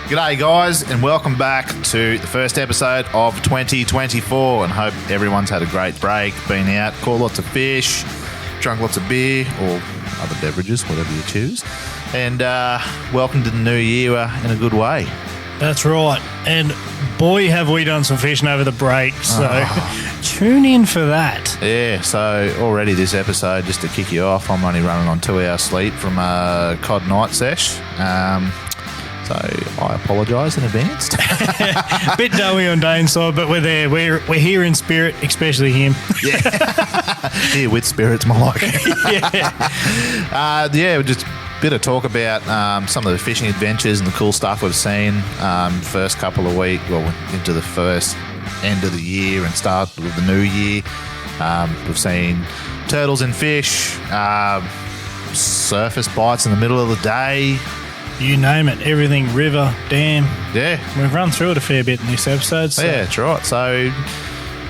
G'day guys, and welcome back to the first episode of 2024, and hope everyone's had a great break, been out, caught lots of fish, drunk lots of beer or other beverages, whatever you choose, and welcome to the new year in a good way. That's right, and boy have we done some fishing over the break, so tune in for that. Yeah, so already this episode, just to kick you off, I'm only running on 2 hours sleep from a COD night sesh. So I apologise in advance. Bit doughy on Dane's side, but we're there. We're here in spirit, especially him. Yeah, here with spirits, my like. Just a bit of talk about some of the fishing adventures and the cool stuff we've seen. First couple of weeks, well, into the first end of the year and start of the new year. We've seen turtles and fish, surface bites in the middle of the day. You name it, everything, river, dam. Yeah. We've run through it a fair bit in this episode. So. Yeah, that's right. So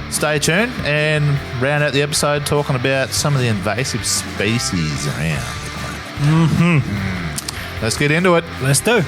stay tuned and round out the episode talking about some of the invasive species around. Let's get into it. Let's do.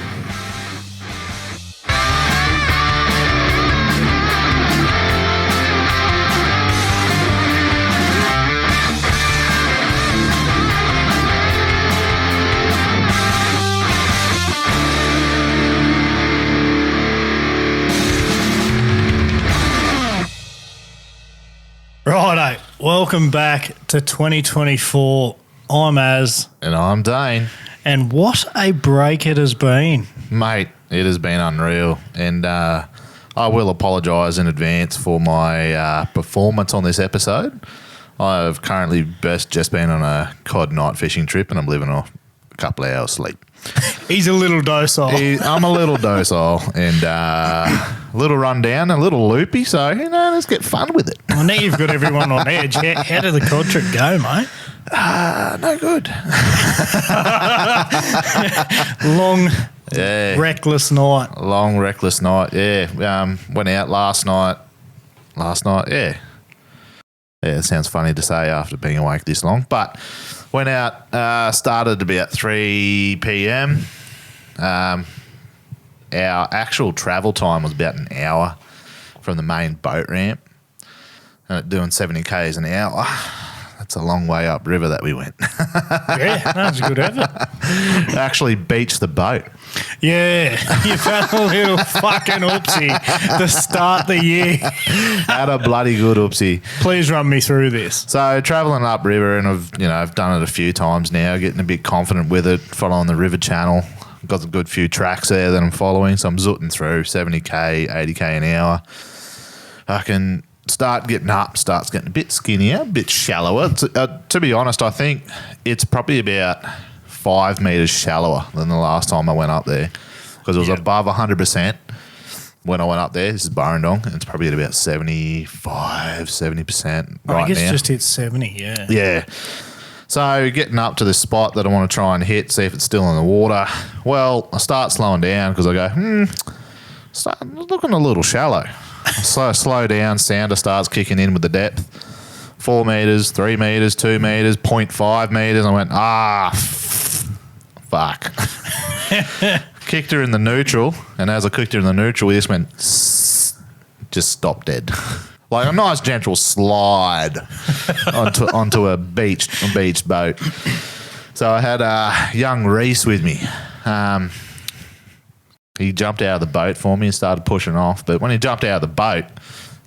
Righto, welcome back to 2024. I'm Az. And I'm Dane. And what a break it has been. Mate, it has been unreal. And I will apologise in advance for my performance on this episode. I've currently just been on a cod night fishing trip and I'm living off a couple of hours sleep. He's a little docile. I'm a little docile and a little run down, a little loopy. So, let's get fun with it. Well, now you've got everyone on edge. How did the cod trip go, mate? No good. Long, reckless night. Long, reckless night, yeah. Went out last night, yeah. Yeah, it sounds funny to say after being awake this long, but went out, started about 3 p.m. Our actual travel time was about an hour from the main boat ramp, and doing 70 k's an hour. That's a long way up river that we went. Yeah, that was a good effort. Actually beached the boat. Yeah, you've had a little fucking oopsie to start the year. Had a bloody good oopsie. Please run me through this. So travelling up river, and I've done it a few times now, getting a bit confident with it, following the river channel. Got a good few tracks there that I'm following, so I'm zooting through 70k, 80k an hour. I can starts getting a bit skinnier, a bit shallower. To be honest, I think it's probably about 5 metres shallower than the last time I went up there, because it was above 100% when I went up there. This is Burrendong, and it's probably at about 70% right now. I guess just hit 70, yeah. Yeah. So getting up to this spot that I want to try and hit, see if it's still in the water. Well, I start slowing down because I go, start looking a little shallow. Slow down, sounder starts kicking in with the depth. 4 metres, 3 metres, 2 metres, 0.5 metres. I went, fuck. Kicked her in the neutral, and as I kicked her in the neutral, we just went, just stopped dead. Like a nice gentle slide onto a beached boat. So I had young Reese with me. He jumped out of the boat for me and started pushing off. But when he jumped out of the boat,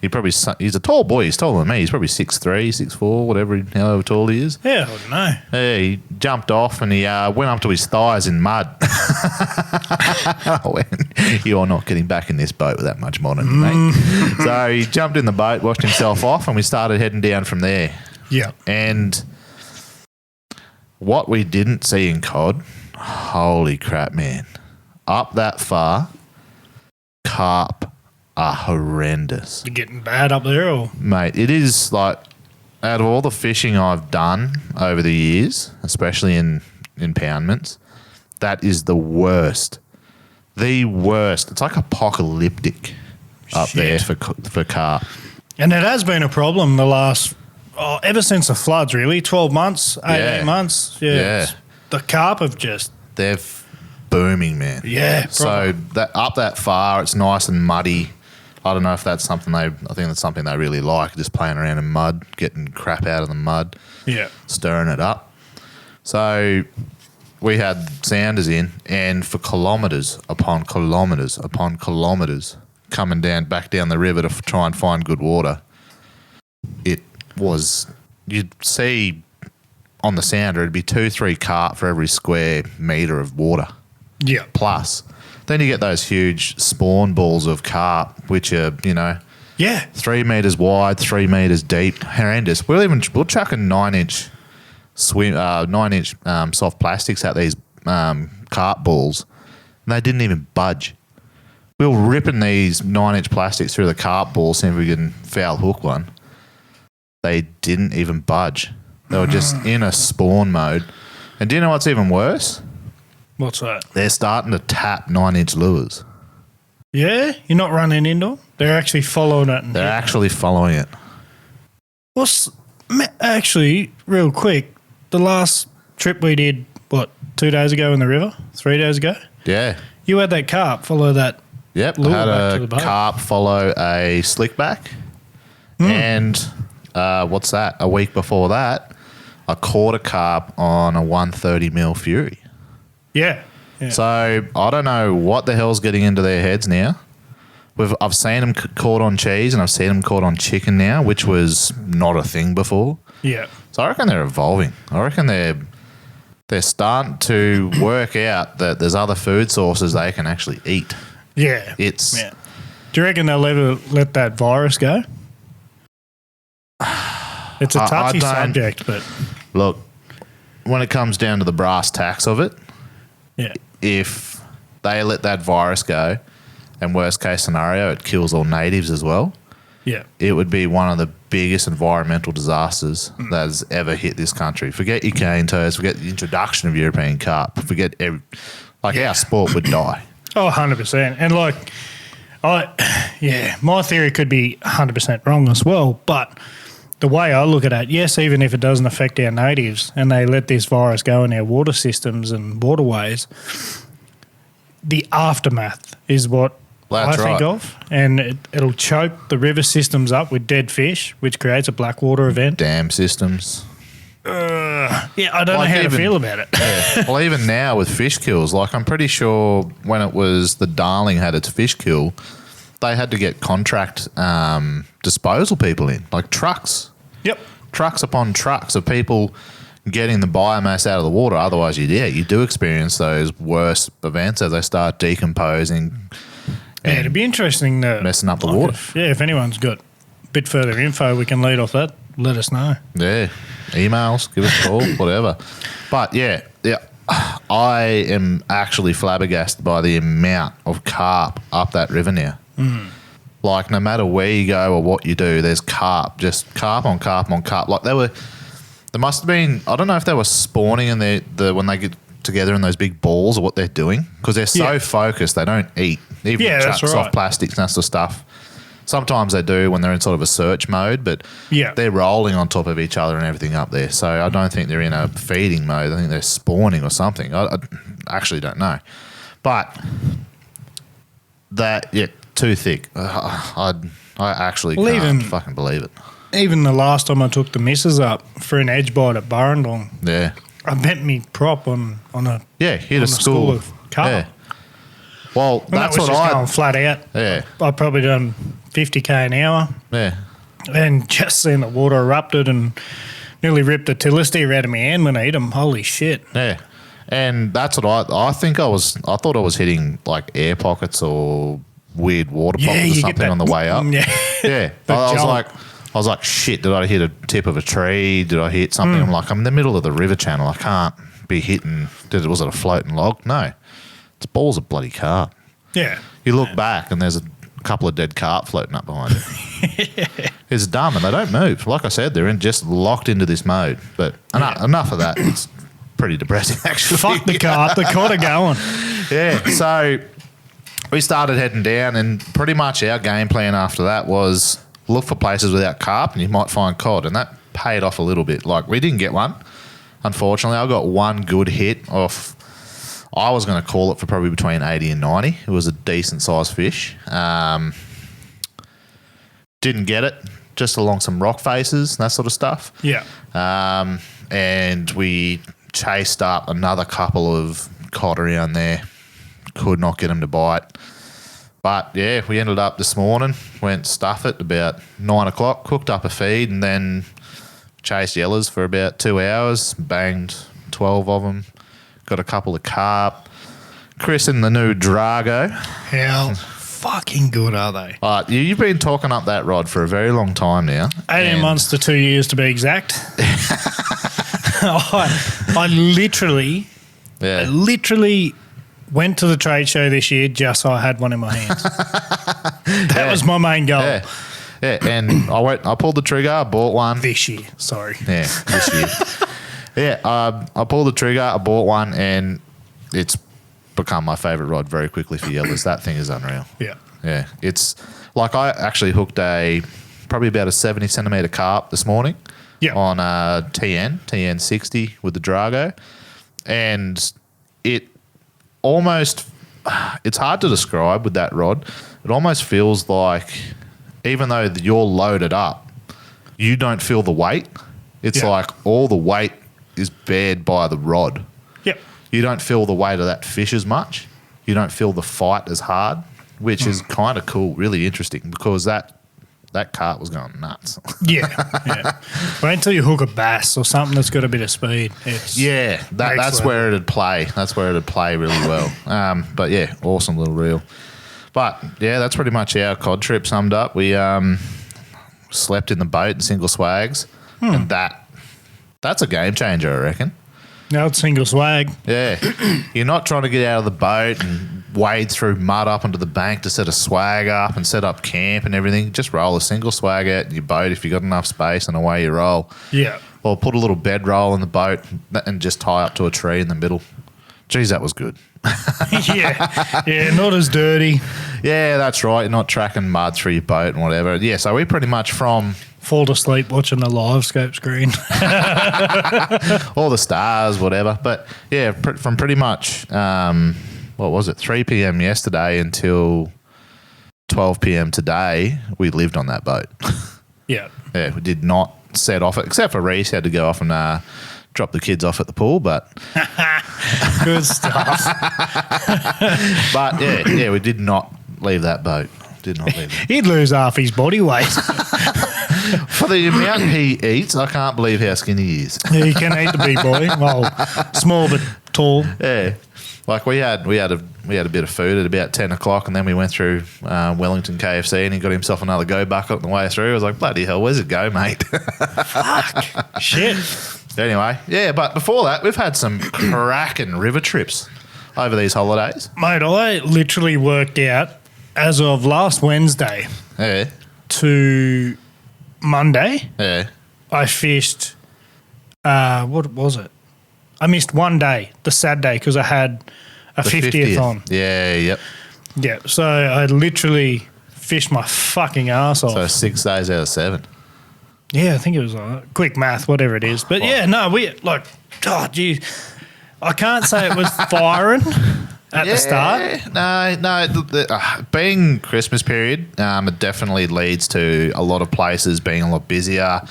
he's a tall boy. He's taller than me. He's probably 6'3", 6'4", however tall he is. Yeah, I don't know. Yeah, he jumped off and he went up to his thighs in mud. I went, you're not getting back in this boat with that much money, mate. So he jumped in the boat, washed himself off, and we started heading down from there. Yeah. And what we didn't see in cod, holy crap, man. Up that far, carp are horrendous. You're getting bad up there, or? Mate, it is like, out of all the fishing I've done over the years, especially in impoundments, that is the worst. The worst. It's like apocalyptic up there for carp. And it has been a problem the last, ever since the floods, really. 12 months, 18 months. Yeah. The carp have just... They've booming, man. Yeah. So that up that far, it's nice and muddy. I don't know if that's something I think that's something they really like, just playing around in mud, getting crap out of the mud, stirring it up. So we had sounders in, and for kilometres upon kilometres upon kilometres coming back down the river to try and find good water. It was, you'd see on the sounder, it'd be 2-3 carp for every square metre of water. Yeah. Plus. Then you get those huge spawn balls of carp, which are, 3 metres wide, 3 metres deep. Horrendous. We're chucking 9-inch soft plastics at these carp balls, and they didn't even budge. We were ripping these 9-inch plastics through the carp ball, seeing if we can foul hook one. They didn't even budge. They were just in a spawn mode. And do you know what's even worse? What's that? They're starting to tap 9-inch lures. Yeah? You're not running into them? They're actually following it. They're actually following it. Actually, real quick, the last trip we did, 2 days ago in the river? 3 days ago? Yeah. You had that carp follow that lure I had back to a the boat. carp follow a slickback. And what's that? A week before that, I caught a carp on a 130mm Fury. Yeah. So I don't know what the hell's getting into their heads now. I've seen them caught on cheese, and I've seen them caught on chicken now, which was not a thing before. Yeah. So I reckon they're evolving. I reckon they're starting to work out that there's other food sources they can actually eat. Yeah. Do you reckon they'll ever let that virus go? It's a touchy subject, but look, when it comes down to the brass tacks of it, if they let that virus go, and worst case scenario, it kills all natives as well, it would be one of the biggest environmental disasters that has ever hit this country. Forget your cane toes, forget the introduction of European carp, forget our sport would die. Oh, 100%. And my theory could be 100% wrong as well, but the way I look at it, yes, even if it doesn't affect our natives and they let this virus go in our water systems and waterways, the aftermath is what I think of. And it'll choke the river systems up with dead fish, which creates a blackwater event. Dam systems. I don't know how to feel about it. Well, even now with fish kills, I'm pretty sure when it was the Darling had its fish kill, they had to get contract disposal people in, like trucks. Yep. Trucks upon trucks of people getting the biomass out of the water. Otherwise, you do experience those worst events as they start decomposing. Yeah, it'd be interesting to messing up the water. If anyone's got a bit further info we can lead off that, let us know. Yeah. Emails, give us a call, whatever. But I am actually flabbergasted by the amount of carp up that river now. No matter where you go or what you do, there's carp, just carp on carp on carp. There must have been, I don't know if they were spawning in when they get together in those big balls or what they're doing, because they're so focused, they don't eat. Even that's right. soft plastics and that sort of stuff. Sometimes they do when they're in sort of a search mode, but they're rolling on top of each other and everything up there. So I don't think they're in a feeding mode. I think they're spawning or something. I actually don't know. But too thick. I actually can't fucking believe it. Even the last time I took the missus up for an edge bite at Burrendong, I bent me prop on a hit a school of carp. Yeah. Well, And that's that was what just going flat out. Yeah. I probably done 50k an hour. Yeah. And just seen the water erupted and nearly ripped a tillisteer out of my hand when I hit him. Holy shit. Yeah. And that's what I think I thought I was hitting air pockets or weird water pockets or something on the way up. Yeah. I was like, shit, did I hit a tip of a tree? Did I hit something? I'm in the middle of the river channel. I can't be hitting. Was it a floating log? No. It's balls of bloody carp. Yeah. You look back and there's a couple of dead carp floating up behind it. It's dumb and they don't move. Like I said, they're just locked into this mode. But enough of that. It's pretty depressing, actually. Fuck the carp. The cod are going. Yeah. So we started heading down, and pretty much our game plan after that was look for places without carp and you might find cod. And that paid off a little bit. We didn't get one. Unfortunately, I got one good hit off I was going to call it for probably between 80 and 90. It was a decent sized fish. Didn't get it, just along some rock faces and that sort of stuff. Yeah. And we chased up another couple of cod around there. Could not get them to bite. But, yeah, we ended up this morning, went stuff it about 9 o'clock, cooked up a feed, and then chased yellers for about 2 hours, banged 12 of them, got a couple of carp, christened the new Drago. How fucking good are they? You've been talking up that rod for a very long time now. 18 months to 2 years to be exact. I literally went to the trade show this year just so I had one in my hands. That was my main goal. Yeah, and I pulled the trigger, I bought one. This year, sorry. Yeah, this year. Yeah, I pulled the trigger, I bought one, and it's become my favourite rod very quickly for yellers. That thing is unreal. Yeah. Yeah, it's like I actually hooked probably about a 70 centimetre carp this morning on TN 60 with the Drago, and it's hard to describe with that rod. It almost feels like, even though you're loaded up, you don't feel the weight. It's like all the weight is bared by the rod. Yep. You don't feel the weight of that fish as much. You don't feel the fight as hard, which is kind of cool, really interesting, because that carp was going nuts. Yeah. Wait until you hook a bass or something that's got a bit of speed. That's where it'd play. That's where it'd play really well. But yeah, awesome little reel. But yeah, that's pretty much our cod trip summed up. We slept in the boat in single swags, and that's a game changer, I reckon. Now it's single swag. Yeah. You're not trying to get out of the boat and wade through mud up onto the bank to set a swag up and set up camp and everything. Just roll a single swag out in your boat if you've got enough space, and away you roll. Yeah. Or put a little bedroll in the boat and just tie up to a tree in the middle. Geez, that was good. Yeah, not as dirty. Yeah, that's right. You're not tracking mud through your boat and whatever. Yeah, so we pretty much fall asleep watching the live scope screen. all the stars, whatever. But yeah, from pretty much, 3 p.m. yesterday until 12 p.m. today, we lived on that boat. Yeah. Yeah, we did not set off it, except for Reese had to go off and drop the kids off at the pool, but good stuff. But yeah, we did not leave that boat. Did not leave it. He'd lose half his body weight. For the amount he eats, I can't believe how skinny he is. Yeah, he can eat the big boy. Well, small but tall. Yeah. Like we had a bit of food at about 10 o'clock, and then we went through Wellington KFC, and he got himself another go bucket on the way through. I was like, bloody hell, where's it go, mate? Fuck. Shit. Anyway, yeah, but before that, we've had some cracking river trips over these holidays. Mate, I literally worked out as of last Wednesday to Monday. Yeah. I fished, what was it? I missed one day, the Saturday, because I had a 50th on. Yeah, yep. Yeah, so I literally fished my fucking ass off. So 6 days out of 7. Yeah, I think it was quick math, whatever it is. But yeah, no, I can't say it was firing at the start. No. Being Christmas period, it definitely leads to a lot of places being a lot busier.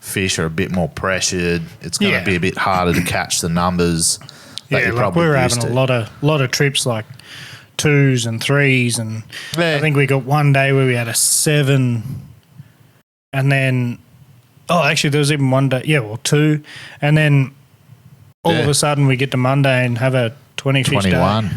Fish are a bit more pressured. It's going to be a bit harder to catch the numbers. Yeah, like we were having a lot of trips, like 2s and 3s, and I think we got one day where we had a 7, and then actually there was even one day, 2, and then all of a sudden we get to Monday and have a 20 fish 21. day.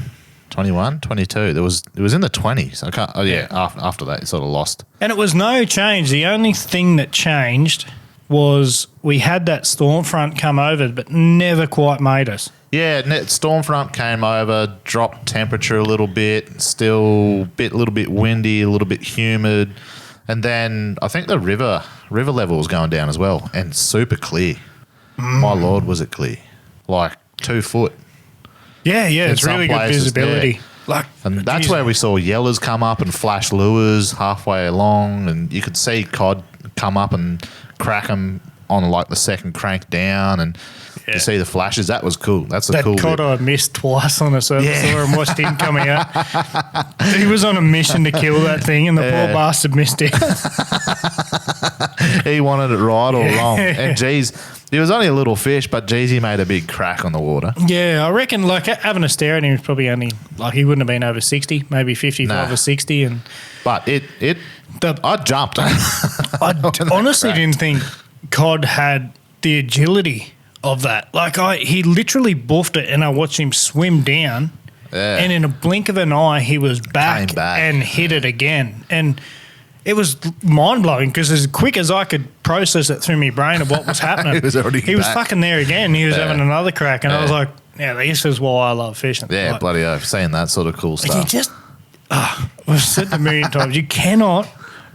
21, 22. It was in the 20s. I can't. After that, it sort of lost. And it was no change. The only thing that changed was we had that storm front come over, but never quite made us. Yeah, storm front came over, dropped temperature a little bit, still a little bit windy, a little bit humid, and then I think the river level was going down as well, and super clear. My Lord, was it clear? Like 2 foot. Yeah, it's really good visibility. And that's where we saw yellers come up and flash lures halfway along, and you could see cod come up and crack them on like the second crank down, and You see the flashes. That was cool. That's a that cool cod bit. I missed twice on a surface and watched him come out. He was on a mission to kill that thing, and the poor bastard missed it. He wanted it right or wrong. And geez, he was only a little fish, but geez, he made a big crack on the water. Yeah, I reckon like having a stare at him was probably only like he wouldn't have been over 60, maybe 55 or 60. And But I jumped. I honestly didn't think cod had the agility of that. Like he literally buffed it, and I watched him swim down, and in a blink of an eye, he was back and hit it again. And it was mind blowing because as quick as I could process it through my brain of what was happening, he was fucking there again. He was having another crack, and I was like, "Yeah, this is why I love fishing." Yeah, like, bloody oath, seeing that sort of cool stuff. You just, I've said it a million times. You cannot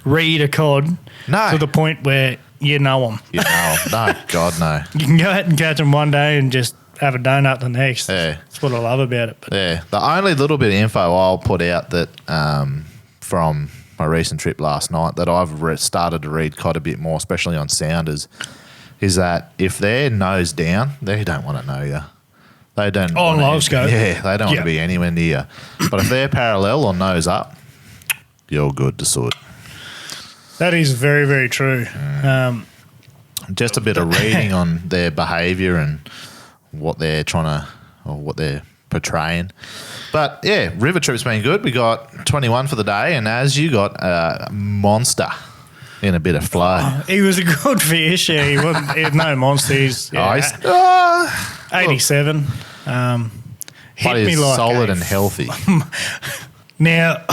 read a cod to the point where you know them. You know, no, God, no. You can go out and catch them one day and just have a donut the next. Yeah. That's what I love about it. But Yeah. The only little bit of info I'll put out that from my recent trip last night that I've started to read cod a bit more, especially on sounders, is that if they're nose down, they don't want to know you. They don't. On live scope. Yeah, they don't want to be anywhere near. But if they're parallel or nose up, you're good to sort. that is very, very true. Just a bit of reading on their behaviour and what they're trying to, or what they're portraying. But yeah, river trip's been good. We got 21 for the day, and as you got a monster in a bit of flow. He was a good fish. Yeah, he wasn't. He had no monster. He's 87. But Hit me he's like solid and healthy. Now,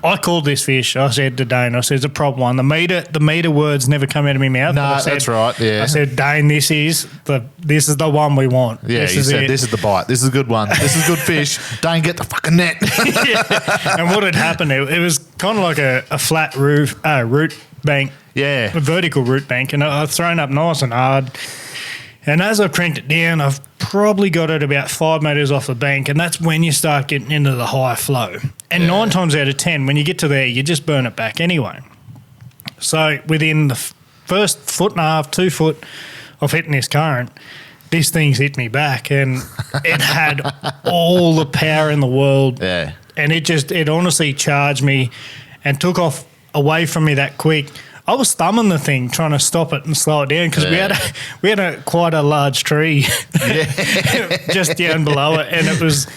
I called this fish. I said to Dane, I said, it's a problem one. The meter words never come out of my mouth. No, that's right, yeah. I said, Dane, this is the one we want. Yeah, you said, this is the bite. This is a good one. This is good fish. Don't get the fucking net. Yeah. And what had happened, it was kind of like a flat root bank. Yeah. A vertical root bank. And I've thrown up nice and hard. And as I've cranked it down, I've probably got it about 5 metres off the bank, and that's when you start getting into the high flow. And 9 times out of 10, when you get to there, you just burn it back anyway. So within the first 1.5 to 2 foot of hitting this current, this thing's hit me back, and it had all the power in the world. Yeah. And it honestly charged me and took off away from me that quick. I was thumbing the thing, trying to stop it and slow it down because we had quite a large tree just down below it, and it was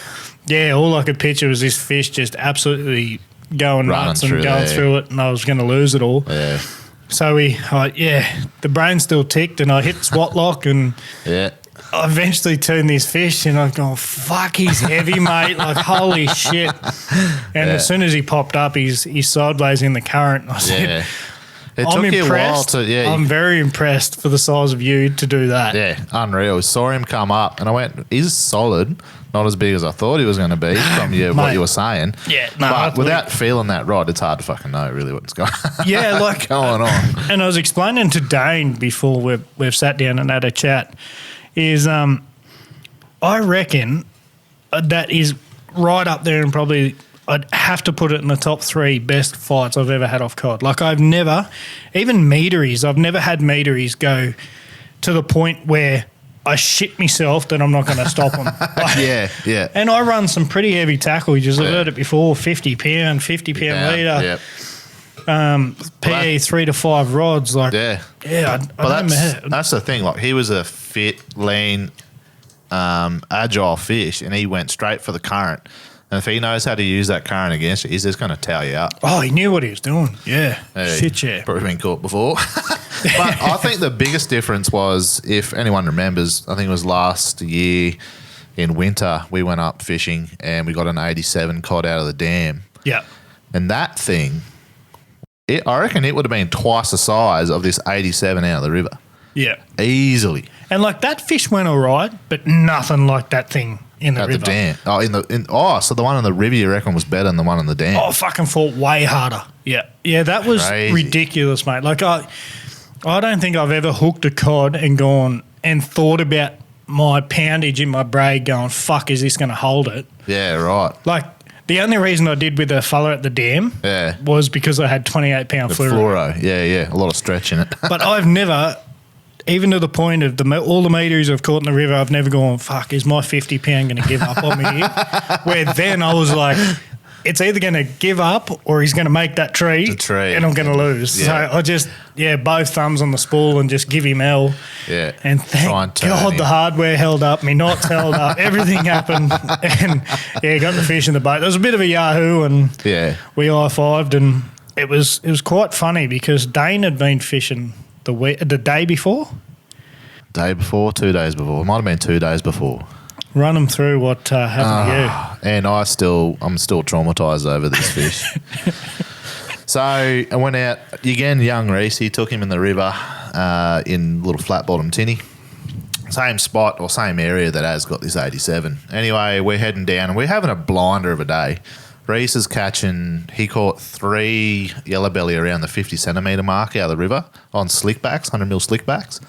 all I could picture was this fish just absolutely going nuts and going through it, and I was going to lose it all. Yeah. So the brain still ticked, and I hit swat lock, and I eventually turned this fish, and I've gone, fuck, he's heavy, mate. Like, holy shit. And as soon as he popped up, he's sideways in the current. I said, it took you a while to, I'm very impressed for the size of you to do that. Yeah, unreal. We saw him come up, and I went, he's solid. Not as big as I thought he was going to be from what you were saying. Yeah, no. But without feeling that rod, it's hard to fucking know really what's going like going on. And I was explaining to Dane before we've sat down and had a chat, is I reckon that is right up there, and probably I'd have to put it in the top 3 best fights I've ever had off cod. Like, I've never, even meteries, I've never had meteries go to the point where I shit myself that I'm not going to stop them. Yeah. And I run some pretty heavy tackleages. I've heard it before, 50 pound leader. PE 3 to 5 rods. Like, that's the thing. Like, he was a fit, lean, agile fish, and he went straight for the current. And if he knows how to use that current against you, he's just going to towel you up. Oh, he knew what he was doing. Yeah. Shit, yeah. Probably been caught before. But I think the biggest difference was, if anyone remembers, I think it was last year in winter, we went up fishing and we got an 87 cod out of the dam. Yeah. And that thing, I reckon it would have been twice the size of this 87 out of the river. Yeah. Easily. And like, that fish went all right, but nothing like that thing in the river. The dam. So the one in the river you reckon was better than the one in the dam? Oh, fucking fought way harder. Yeah. Yeah, that was ridiculous, mate. Like, I don't think I've ever hooked a cod and gone and thought about my poundage in my brain going, fuck, is this going to hold it? Yeah, right. Like, the only reason I did with the fella at the dam was because I had 28 pound fluoro. Yeah. A lot of stretch in it. But I've never even to the point of all the meters I've caught in the river, I've never gone, fuck, is my 50 pound going to give up on me here? Where then I was like, it's either going to give up or he's going to make that tree, and I'm going to lose. Yeah. So I just, both thumbs on the spool and just give him L. Yeah. And thank God the hardware held up, me knots held up, everything happened. And got the fish in the boat. There was a bit of a yahoo and we high-fived, and it was quite funny because Dane had been fishing the day before. Day before, 2 days before. It might have been 2 days before. Run them through what happened to you. And I'm still traumatised over this fish. So I went out again. Young Reese, he took him in the river in little flat bottom tinny, same spot or same area that has got this 87. Anyway, we're heading down and we're having a blinder of a day. Reese is catching. He caught 3 yellow belly around the 50 centimetre mark out of the river on slickbacks, 100 mil slickbacks,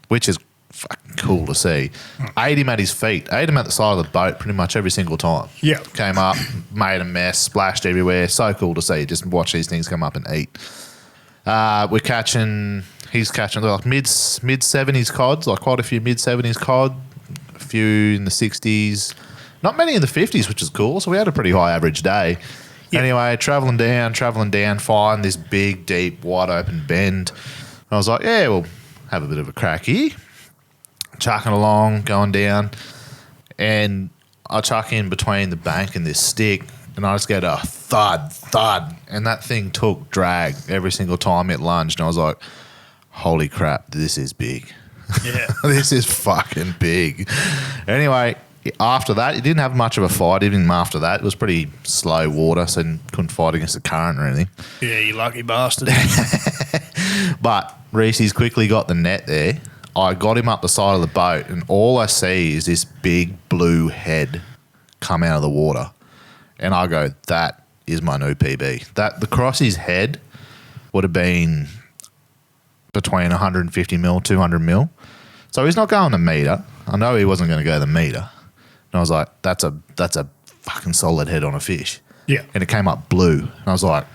which is fucking cool to see. Ate him at his feet. Ate him at the side of the boat pretty much every single time. Yeah. Came up, made a mess, splashed everywhere. So cool to see. Just watch these things come up and eat. He's catching like mid-70s cods, like quite a few mid-70s cod, a few in the 60s, not many in the 50s, which is cool. So we had a pretty high average day. Yep. Anyway, travelling down, find this big, deep, wide open bend. I was like, we'll have a bit of a crack here. Chucking along, going down, and I chuck in between the bank and this stick, and I just get a thud, and that thing took drag every single time it lunged, and I was like, holy crap, this is big. Yeah. This is fucking big. Anyway, after that, it didn't have much of a fight. Even after that, it was pretty slow water, so it couldn't fight against the current or anything. Yeah, you lucky bastard. But Reese's quickly got the net there. I got him up the side of the boat, and all I see is this big blue head come out of the water. And I go, that is my new PB. The cross his head would have been between 150 mil, 200 mil. So he's not going a metre. I know he wasn't going to go the metre. And I was like, that's a fucking solid head on a fish. Yeah. And it came up blue. And I was like,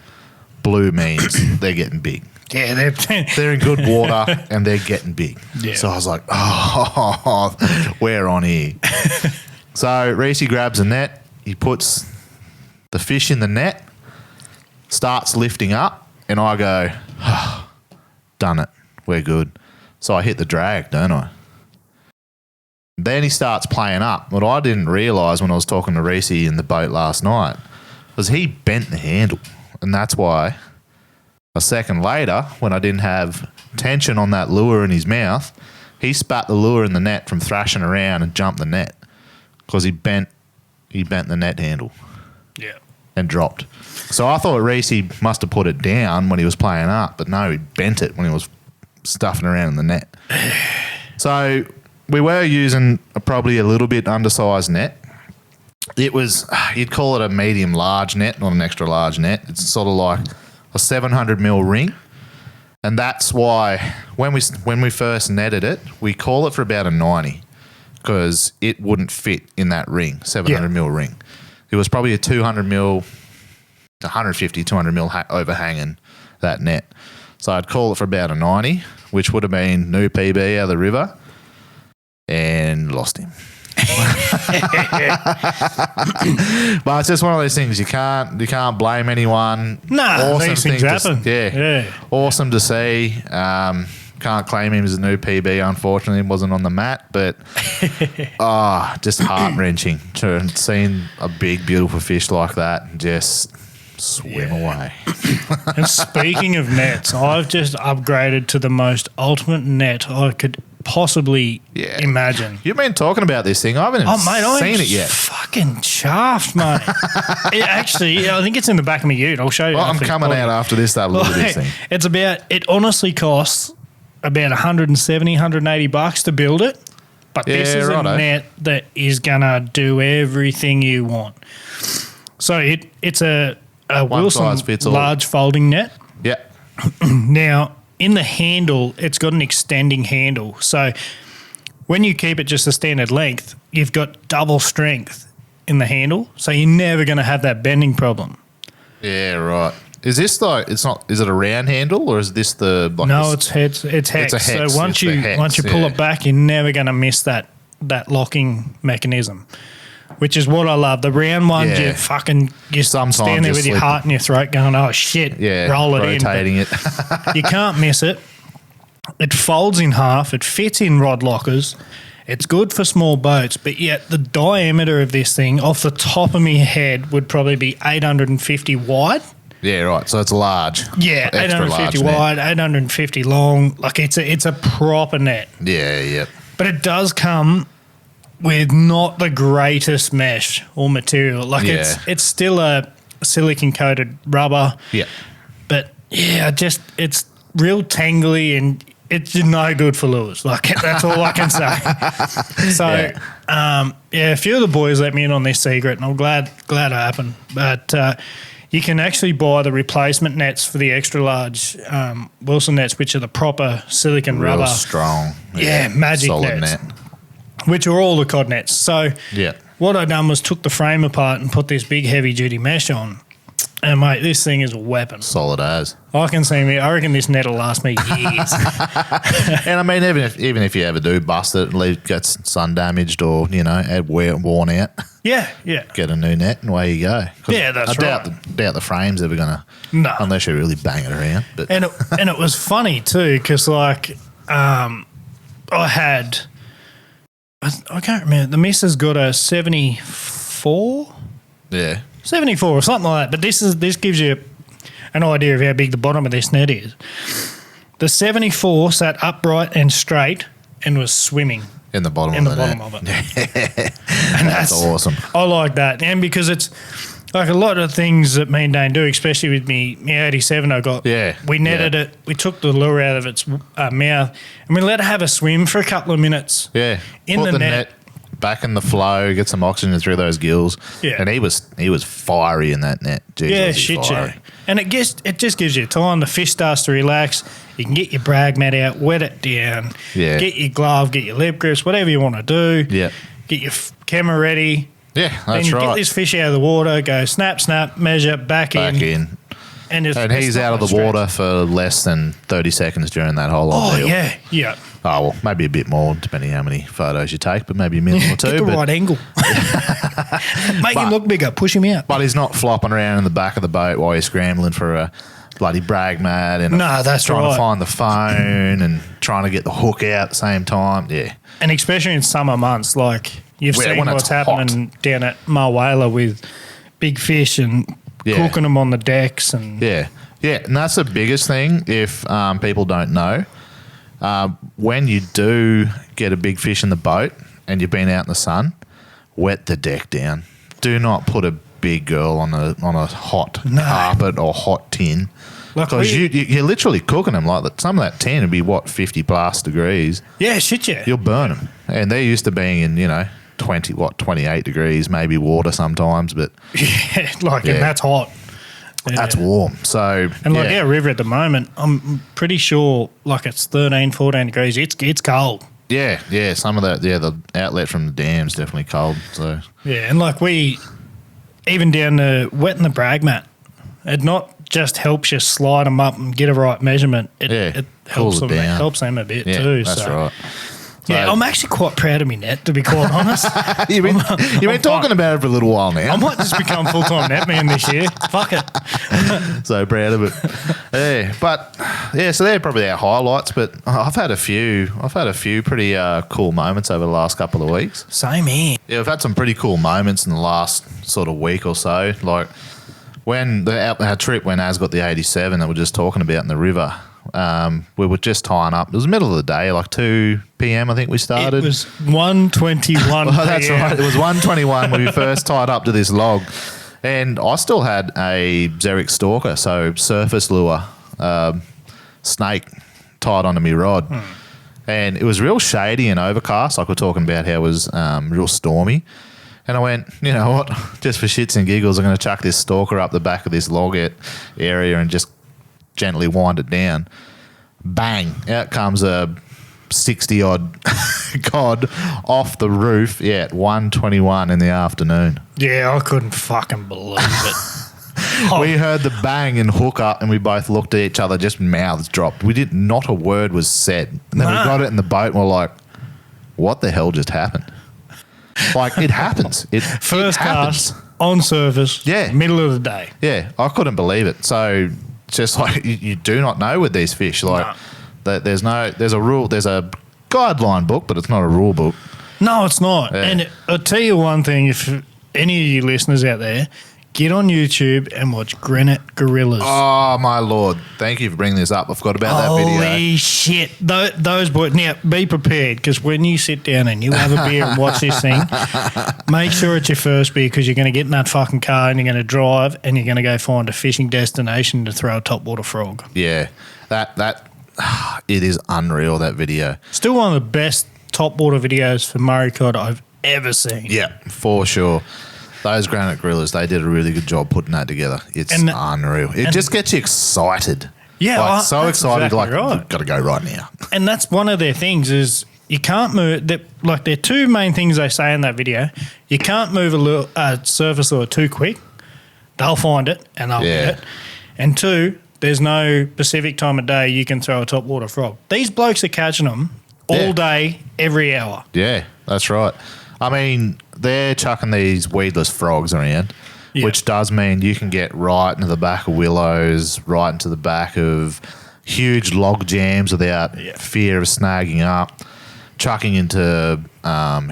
blue means they're getting big. Yeah, they're in good water and they're getting big. Yeah. So I was like, we're on here. So Reese grabs a net. He puts the fish in the net, starts lifting up, and I go, done it. We're good. So I hit the drag, don't I? Then he starts playing up. What I didn't realise when I was talking to Reese in the boat last night was he bent the handle, and that's why a second later, when I didn't have tension on that lure in his mouth, he spat the lure in the net from thrashing around and jumped the net because he bent the net handle. Yeah. And dropped. So I thought Reese must have put it down when he was playing up, but no, he bent it when he was stuffing around in the net. So we were using probably a little bit undersized net. It was, you'd call it a medium large net, not an extra large net. It's sort of like a 700 mil ring, and that's why when we first netted it, we call it for about a 90 because it wouldn't fit in that ring, 700 mil ring. It was probably a 200 mil, 150, 200 mil overhanging that net. So I'd call it for about a 90, which would have been new PB out of the river, and lost him. But it's just one of those things you can't blame anyone. No, these things happen. Awesome to see. Can't claim him as a new PB, unfortunately. He wasn't on the mat, but just heart-wrenching to seeing a big, beautiful fish like that and just swim away. And speaking of nets, I've just upgraded to the most ultimate net I could possibly imagine. You've been talking about this thing. I haven't seen it yet. Fucking shaft, mate. Actually, I think it's in the back of my ute. I'll show you. Well, I'm coming out after this to have a look at this thing. It honestly costs about 170, 180 bucks to build it. But this is a net that is going to do everything you want. So it's a Wilson large folding net. Yeah. Now, in the handle, it's got an extending handle. So when you keep it just a standard length, you've got double strength in the handle. So you're never going to have that bending problem. Yeah, right. Is this like it's not? Is it a round handle or is this the? Like No, this, it's hex. a hex. So once It's the you hex, pull yeah. it back, you're never going to miss that locking mechanism, which is what I love. The round ones, Yeah. you fucking Sometimes stand there you with your slip- heart in your throat, going, "Oh shit!" yeah, roll it rotating in. it. But you can't miss it. It folds in half. It fits in rod lockers. It's good for small boats, but yet the diameter of this thing, off the top of my head, would probably be 850 wide. Yeah, right. So it's large. Yeah, Extra 850 large net. wide, 850 long. Like it's a proper net. Yeah, yeah. But it does come with not the greatest mesh or material. Like Yeah. it's still a silicon coated rubber. Yeah. But yeah, it's real tangly and it's no good for lures. Like that's all I can say. So a few of the boys let me in on this secret, and I'm glad it happened. But you can actually buy the replacement nets for the extra large Wilson nets, which are the proper silicon Real rubber. strong. Yeah, magic solid nets. net. Which are all the cod nets. So Yeah. what I done was took the frame apart and put this big heavy duty mesh on. And mate, this thing is a weapon. Solid as. I reckon this net will last me years. And I mean, even if you ever do bust it, gets sun damaged or worn out, yeah. get a new net and away you go. 'Cause Yeah, that's I doubt the frame's ever gonna. No. Unless you really bang it around. But And it was funny too, because like I can't remember. The missus got a 74. yeah, 74 or something like that. But this gives you an idea of how big the bottom of this net is. The 74 sat upright and straight and was swimming in the bottom in of the the bottom net. of it. And That's awesome. I like that. And because it's like a lot of things that me and Dane do, especially with me 87 I got. Yeah, We netted it. We took the lure out of its mouth and we let it have a swim for a couple of minutes. Yeah, In put the net. back in the flow, get some oxygen through those gills. Yeah. And he was fiery in that net. Jeez, Yeah, was he shit, fiery. yeah. And it just gives you time. The fish starts to relax. You can get your brag mat out, wet it down. Yeah. Get your glove, get your lip grips, whatever you want to do. Yeah. Get your camera ready. Yeah, Then that's you right. get this fish out of the water, go snap, snap, measure, back in. And He's out of the water for less than 30 seconds during that whole Oh, ordeal. yeah. Oh, well, maybe a bit more, depending how many photos you take, but maybe a minute or two. Get the but, right angle. Make him look bigger. Push him out. but he's not flopping around in the back of the boat while you're scrambling for a bloody brag mat and No, that's trying right. to find the phone and trying to get the hook out at the same time. Yeah. And especially in summer months, like you've Yeah, seen when what's it's happening down at Marwala with big fish and Yeah. cooking them on the decks. And Yeah. Yeah. And that's the biggest thing if people don't know. When you do get a big fish in the boat and you've been out in the sun, wet the deck down. Do not put a big girl on a hot carpet or hot tin. Like Because you're literally cooking them. Like some of that tin would be, 50 plus degrees. yeah, shit, yeah. You'll burn them. And they're used to being in, 28 degrees, maybe water sometimes, but Yeah, like, Yeah. and that's hot. Yeah. that's warm. So, And like yeah. our river at the moment, I'm pretty sure like it's 13, 14 degrees. It's cold. Yeah, some of that, the outlet from the dam's definitely cold. So, Yeah, and like we, even down to wetting the brag mat, it not just helps you slide them up and get a right measurement. It cools helps it them. It down. helps them a bit yeah, too. that's so. right. Yeah, So- I'm actually quite proud of me net, to be quite honest. You've been talking about it for a little while I now. might just become full time net man this year. Fuck it. So proud of it. Yeah, but so they're probably our highlights. But I've had a few pretty cool moments over the last couple of weeks. Same here. Yeah, we've had some pretty cool moments in the last sort of week or so. Like when our trip when Az got the 87 that we're just talking about in the river. We were just tying up. It was the middle of the day, like 2 p.m. I think we started. It was 1:21. Oh, that's right. It was 1:21 when we first tied up to this log. And I still had a Xeric Stalker, so surface lure, snake tied onto me rod. And it was real shady and overcast, like we're talking about how it was real stormy. And I went, you know what, just for shits and giggles, I'm going to chuck this stalker up the back of this log area and just gently wind it down. Bang, out comes a 60-odd cod off the roof, at 1:21 in the afternoon. Yeah, I couldn't fucking believe it. We heard the bang and hook up, and we both looked at each other, just mouths dropped. Not a word was said. And then we got it in the boat, and we're like, what the hell just happened? Like, it happens. First it happens. cast, on surface, Yeah. middle of the day. Yeah, I couldn't believe it. So, just like, you do not know with these fish. Like, there's a rule, there's a guideline book, but it's not a rule book. No, it's not. Yeah. And I'll tell you one thing, if any of you listeners out there, get on YouTube and watch Granite Gorillas. Oh, my Lord. Thank you for bringing this up. I forgot about that video. Holy shit. Those boys. Now, be prepared, because when you sit down and you have a beer and watch this thing, make sure it's your first beer, because you're going to get in that fucking car and you're going to drive and you're going to go find a fishing destination to throw a topwater frog. Yeah. It is unreal, that video. Still one of the best topwater videos for Murray cod I've ever seen. Yeah, for sure. Those Granite Gorillas, they did a really good job putting that together. It's unreal. It just gets you excited. Yeah, like, so that's excited, exactly right. you've got to go right now. And that's one of their things is you can't move. Like, there are two main things they say in that video. You can't move a surface lure too quick. They'll find it and they'll get it. And two, there's no specific time of day you can throw a topwater frog. These blokes are catching them all day, every hour. Yeah, that's right. I mean, they're chucking these weedless frogs around, which does mean you can get right into the back of willows, right into the back of huge log jams without fear of snagging up, chucking into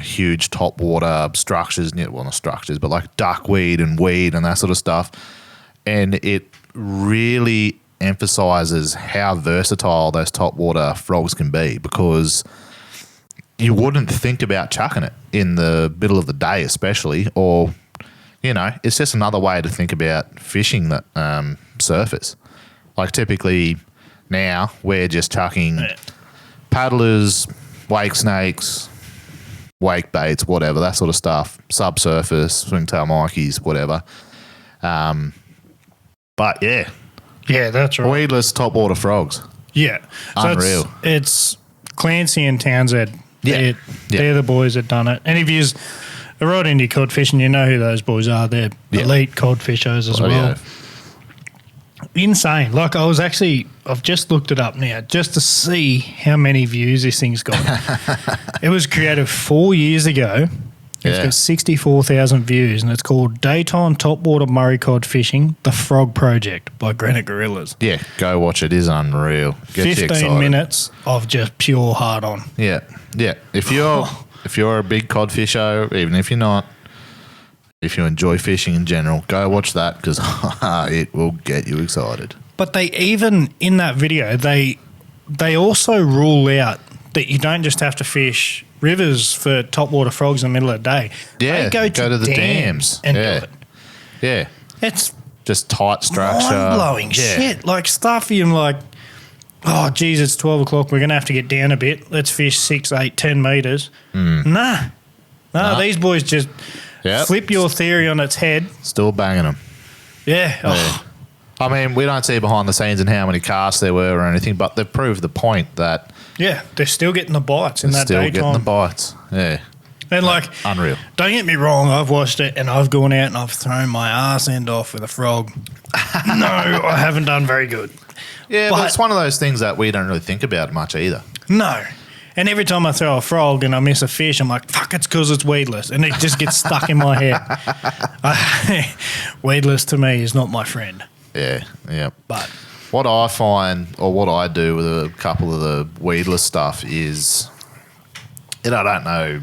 huge topwater structures, well, not structures, but like duckweed and weed and that sort of stuff. And it really emphasizes how versatile those topwater frogs can be, because you wouldn't think about chucking it in the middle of the day, especially, or, it's just another way to think about fishing that surface. Like, typically now we're just chucking paddlers, wake snakes, wake baits, whatever, that sort of stuff, subsurface, swingtail mikeys, whatever. But yeah, that's right. Weedless topwater frogs. Yeah, so unreal. It's Clancy and Townsend. Yeah, they're the boys that done it. And if you're right into cod fishing, you know who those boys are. They're elite cod fishers as well. Yeah. Insane. Like, I've just looked it up now just to see how many views this thing's got. It was created 4 years ago. It's got 64,000 views, and it's called Daytime Topwater Murray Cod Fishing, The Frog Project by Granite Gorillas. Yeah, go watch it. It is unreal. Gets 15 minutes of just pure hard on. Yeah, yeah. If you're a big cod fisher, even if you're not, if you enjoy fishing in general, go watch that, because it will get you excited. But they even, in that video, they also rule out that you don't just have to fish rivers for topwater frogs in the middle of the day. Yeah, they go to the dams and do it. Yeah. It's just tight structure. mind-blowing shit. Like, stuff you're like, oh, geez, it's 12 o'clock. We're going to have to get down a bit. Let's fish 6, 8, 10 metres. Nah, these boys just flip your theory on its head. Still banging them. Yeah. Oh. I mean, we don't see behind the scenes and how many casts there were or anything, but they've proved the point that... Yeah, they're still getting the bites in that daytime. Still getting the bites, yeah. And, like... Unreal. Don't get me wrong, I've watched it and I've gone out and I've thrown my arse end off with a frog. No, I haven't done very good. Yeah, but it's one of those things that we don't really think about much either. No. And every time I throw a frog and I miss a fish, I'm like, fuck, it's because it's weedless. And it just gets stuck in my head. Weedless to me is not my friend. Yeah, yeah. But what I find, or what I do with a couple of the weedless stuff is, and I don't know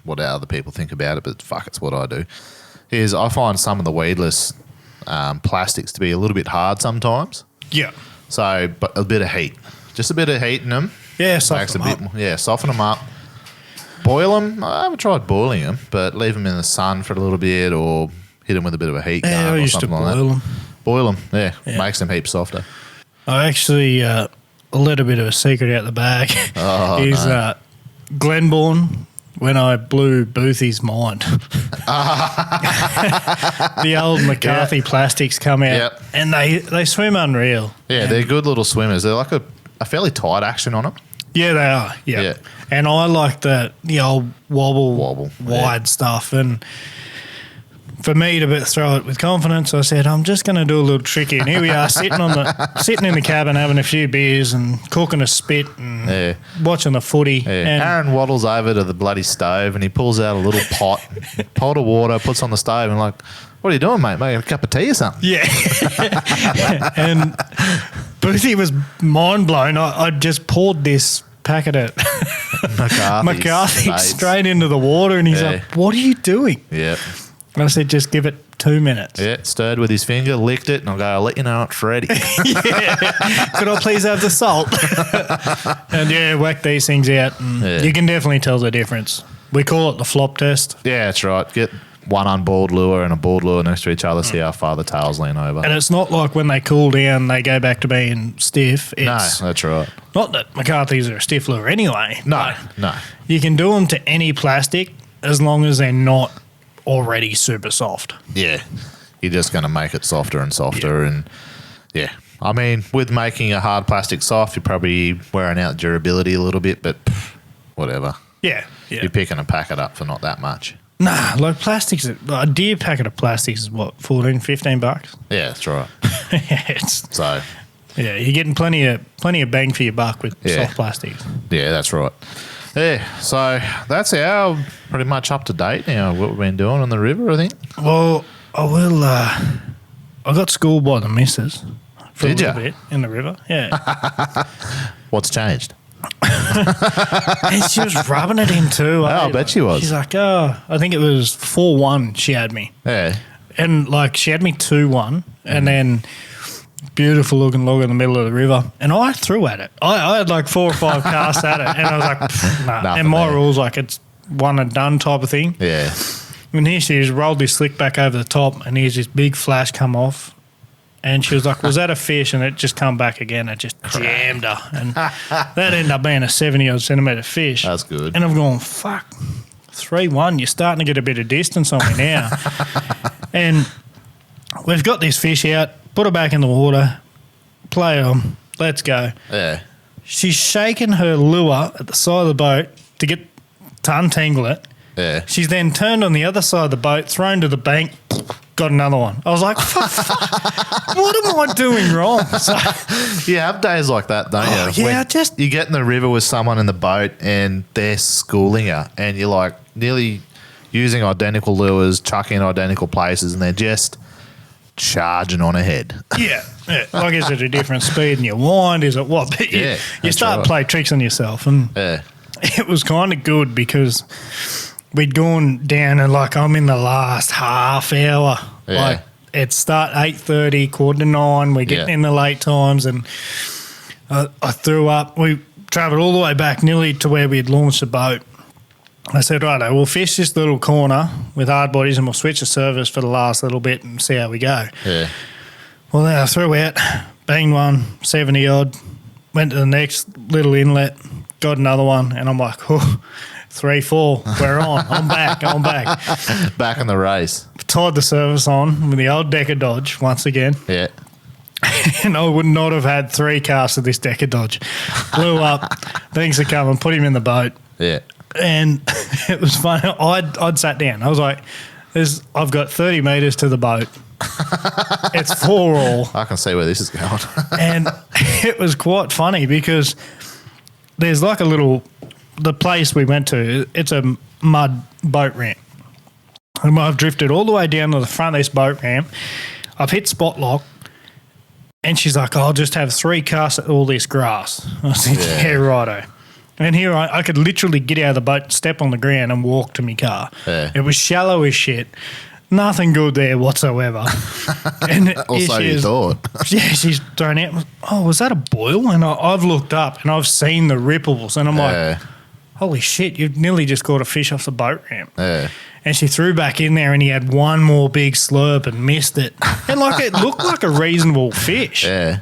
what other people think about it, but fuck, it's what I do, is I find some of the weedless plastics to be a little bit hard sometimes. Yeah. So, but a bit of heat. Just a bit of heat in them. Yeah, soften them up. Yeah, soften them up. Boil them. I haven't tried boiling them, but leave them in the sun for a little bit, or hit them with a bit of a heat gun or something like that. boil them. Boil them, yeah. Makes them heaps softer. I actually let a bit of a secret out the bag. Glenbourne, when I blew Boothie's mind. The old McCarthy plastics come out, and they swim unreal. Yeah, they're good little swimmers. They're like a fairly tight action on them. Yeah, they are. Yeah. And I like the old wobble wide stuff. And for me to throw it with confidence, I said, I'm just going to do a little tricky. And here we are sitting in the cabin having a few beers and cooking a spit and watching the footy. Yeah. And Aaron waddles over to the bloody stove and he pulls out a little pot of water, puts on the stove and like, what are you doing, mate? Making a cup of tea or something? yeah. And Boothie was mind blown. I just poured this packet of McCarthy straight into the water and he's like, what are you doing? Yeah. And I said, just give it 2 minutes. Yeah, stirred with his finger, licked it, and I'll go, I'll let you know it's ready. Yeah. Could I please have the salt? And whack these things out. And you can definitely tell the difference. We call it the flop test. Yeah, that's right. Get one unboiled lure and a boiled lure next to each other, see how far the tails lean over. And it's not like when they cool down, they go back to being stiff. No, that's right. Not that McCarthy's are a stiff lure anyway. No. You can do them to any plastic as long as they're not already super soft. Yeah. You're just going to make it softer and softer. And, I mean, with making a hard plastic soft, you're probably wearing out durability a little bit, but whatever. Yeah. You're picking a packet up for not that much. Nah, like plastics, a deer packet of plastics is what, $14, $15? Yeah, that's right. So you're getting plenty of bang for your buck with soft plastics. Yeah, that's right. Yeah, so that's our pretty much up to date now, what we've been doing on the river, I think. Well, I got schooled by the missus for Did a little ya? bit in the river. Yeah. What's changed? And she was rubbing it in too. I bet she was. She's like, I think it was 4-1 she had me. Yeah. And like she had me 2-1 and then beautiful looking log in the middle of the river. And I threw at it. I had like 4 or 5 casts at it. And I was like, nah. Nothing And my there. rule's like it's one and done type of thing. Yeah. And here she just rolled this slick back over the top and here's this big flash come off. And she was like, was that a fish? And it just come back again. It just jammed her. And that ended up being a 70-odd centimetre fish. That's good. And I'm going, fuck, 3-1. You're starting to get a bit of distance on me now. And we've got this fish out, put her back in the water, play on, let's go. Yeah. She's shaking her lure at the side of the boat to untangle it. Yeah. She's then turned on the other side of the boat, thrown to the bank, got another one. I was like, what am I doing wrong? So, You have days like that, don't you? yeah, When you get in the river with someone in the boat and they're schooling you and you're like nearly using identical lures, chucking identical places, and they're just charging on ahead. yeah. Like, is it a different speed in your wind? Is it what? But you that's start right. to play tricks on yourself. And Yeah. it was kind of good because we'd gone down and like I'm in the last half hour. Yeah. Like it start 8:30, 8:45. We're getting in the late times and I threw up. We travelled all the way back nearly to where we had launched the boat. I said, righto, we'll fish this little corner with hard bodies and we'll switch the service for the last little bit and see how we go. Yeah. Well, then I threw out, banged one, 70-odd, went to the next little inlet, got another one, and I'm like, 3-4, we're on. I'm back. Back in the race. Tied the service on with the old Decker Dodge once again, Yeah. and I would not have had 3 casts of this Decker Dodge. Blew up, thanks for coming, put him in the boat, Yeah. and it was funny. I'd sat down. I was like, I've got 30 metres to the boat. It's 4 all. I can see where this is going. And it was quite funny because there's like the place we went to, it's a mud boat ramp. And I've drifted all the way down to the front of this boat ramp. I've hit spot lock. And she's like, I'll just have 3 casts at all this grass. I said, yeah righto. And here I could literally get out of the boat, step on the ground and walk to my car. Yeah. It was shallow as shit. Nothing good there whatsoever. And Also, you thought. Yeah, she's thrown out. Oh, was that a boil? And I've looked up and I've seen the ripples. And I'm like, holy shit, you've nearly just caught a fish off the boat ramp. Yeah. And she threw back in there and he had one more big slurp and missed it. And like it looked like a reasonable fish. Yeah.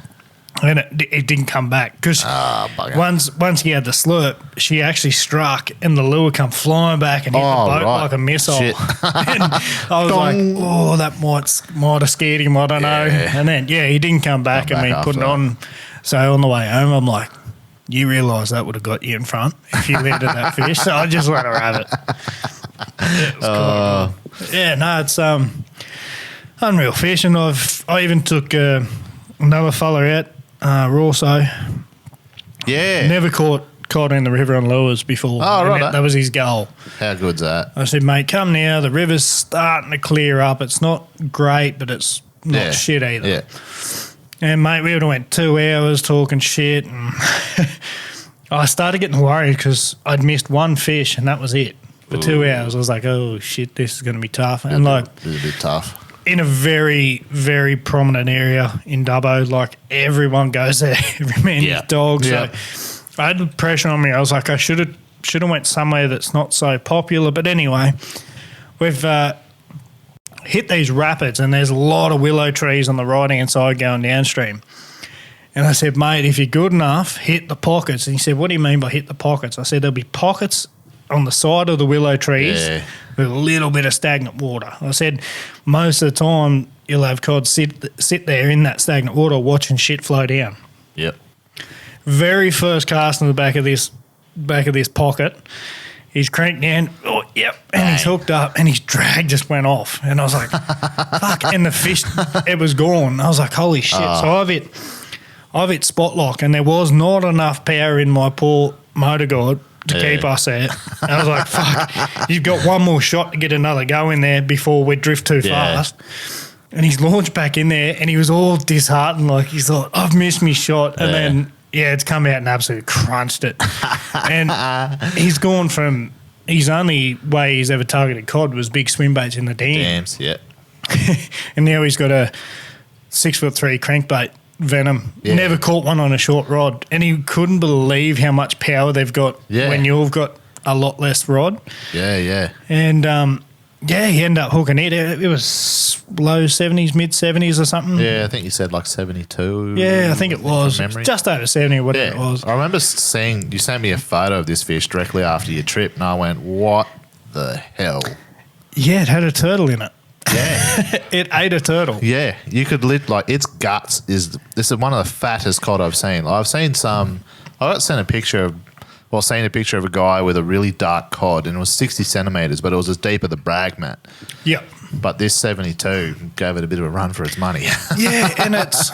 And it didn't come back because once he had the slurp, she actually struck and the lure come flying back and hit the boat like a missile. And I was like, oh, that might have scared him. I don't know. And then, he didn't come back and we put it on. So on the way home, I'm like, you realise that would have got you in front if you landed that fish. So I just let her have it. It was cool. Yeah, no, it's Unreal fish, and I even took another fella out, Rawso. Yeah. Never caught cod in the river on lures before. Oh, and right. that was his goal. How good's that? I said, mate, come now. The river's starting to clear up. It's not great, but it's not shit either. Yeah. And, mate, we would have went 2 hours talking shit. And I started getting worried because I'd missed one fish and that was it. For 2 hours, I was like, oh, shit, this is going to be tough. And, It's a bit tough. In a very, very prominent area in Dubbo, like, everyone goes there. Every man his dog. Yeah. So I had the pressure on me. I was like, I should have went somewhere that's not so popular. But anyway, we've hit these rapids and there's a lot of willow trees on the right-hand side going downstream. And I said, mate, if you're good enough, hit the pockets. And he said, what do you mean by hit the pockets? I said, there'll be pockets on the side of the willow trees with a little bit of stagnant water. I said, most of the time you'll have cod sit there in that stagnant water watching shit flow down. Yep. Very first cast in the back of this pocket, he's cranked down, and he's hooked up, and his drag just went off. And I was like, fuck, and the fish, it was gone. I was like, holy shit. So I've hit spot lock, and there was not enough power in my poor motor guide to keep us there. And I was like, fuck, you've got one more shot to get another go in there before we drift too fast. And he's launched back in there, and he was all disheartened, like he thought, I've missed my shot. And then, it's come out and absolutely crunched it. And he's gone from his only way he's ever targeted cod was big swim baits in the dams. Yeah. And now he's got a 6'3" crankbait venom. Yeah. Never caught one on a short rod. And he couldn't believe how much power they've got when you've got a lot less rod. Yeah. And he ended up hooking it. It was low 70s, mid 70s or something. Yeah, I think you said like 72. Yeah, I think it was. Memory. Just over 70 or whatever it was. I remember seeing, you sent me a photo of this fish directly after your trip, and I went, what the hell? Yeah, it had a turtle in it. Yeah. It ate a turtle. Yeah, you could its guts this is one of the fattest cod I've seen. I've seen some, I got sent a picture of a guy with a really dark cod, and it was 60 centimetres, but it was as deep as the brag mat. Yep. But this 72 gave it a bit of a run for its money. Yeah, and it's...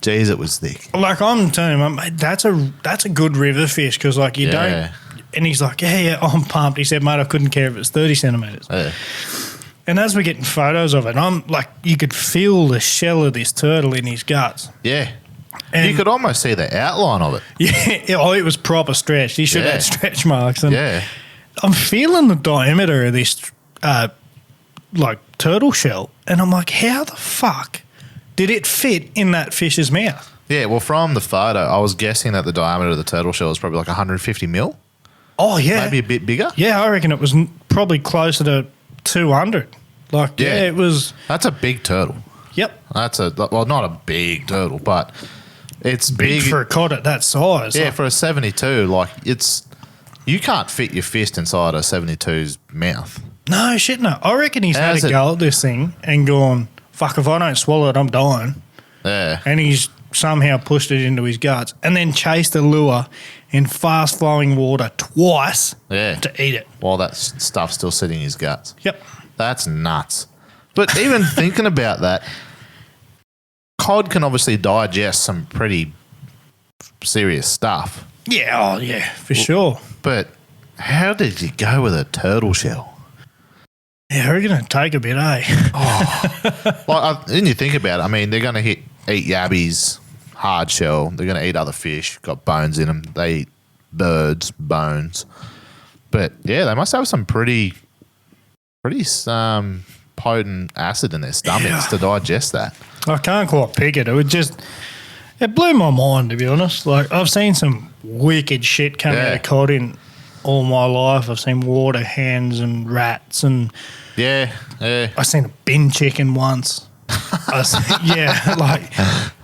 Jeez, it was thick. Like, I'm telling him, mate, that's a good river fish because, like, you don't... And he's like, yeah, I'm pumped. He said, mate, I couldn't care if it's 30 centimetres. Yeah. And as we're getting photos of it, I'm like, you could feel the shell of this turtle in his guts. Yeah. And you could almost see the outline of it. Yeah, it was proper stretched. He should have had stretch marks. And I'm feeling the diameter of this, turtle shell, and I'm like, how the fuck did it fit in that fish's mouth? Yeah, well, from the photo, I was guessing that the diameter of the turtle shell was probably like 150 mil. Oh, yeah. Maybe a bit bigger. Yeah, I reckon it was probably closer to 200. Like, it was... That's a big turtle. Yep. That's not a big turtle, but it's big for a cod at that size. Yeah, for a 72, you can't fit your fist inside a 72's mouth. No, shit, no. I reckon he's had a go at this thing and gone, fuck, if I don't swallow it, I'm dying. Yeah. And he's somehow pushed it into his guts and then chased the lure in fast-flowing water twice to eat it. While that stuff's still sitting in his guts. Yep. That's nuts. But even thinking about that, cod can obviously digest some pretty serious stuff. Yeah, for sure. But how did you go with a turtle shell? Yeah, we're going to take a bit, eh? Then you think about it, I mean, they're going to eat yabbies, hard shell. They're going to eat other fish, got bones in them. They eat birds, bones. But, yeah, they must have some pretty potent acid in their stomachs to digest that. I can't quite pick it. It blew my mind, to be honest. Like, I've seen some wicked shit come out of cod in all my life. I've seen water hens and rats and... Yeah. I seen a bin chicken once.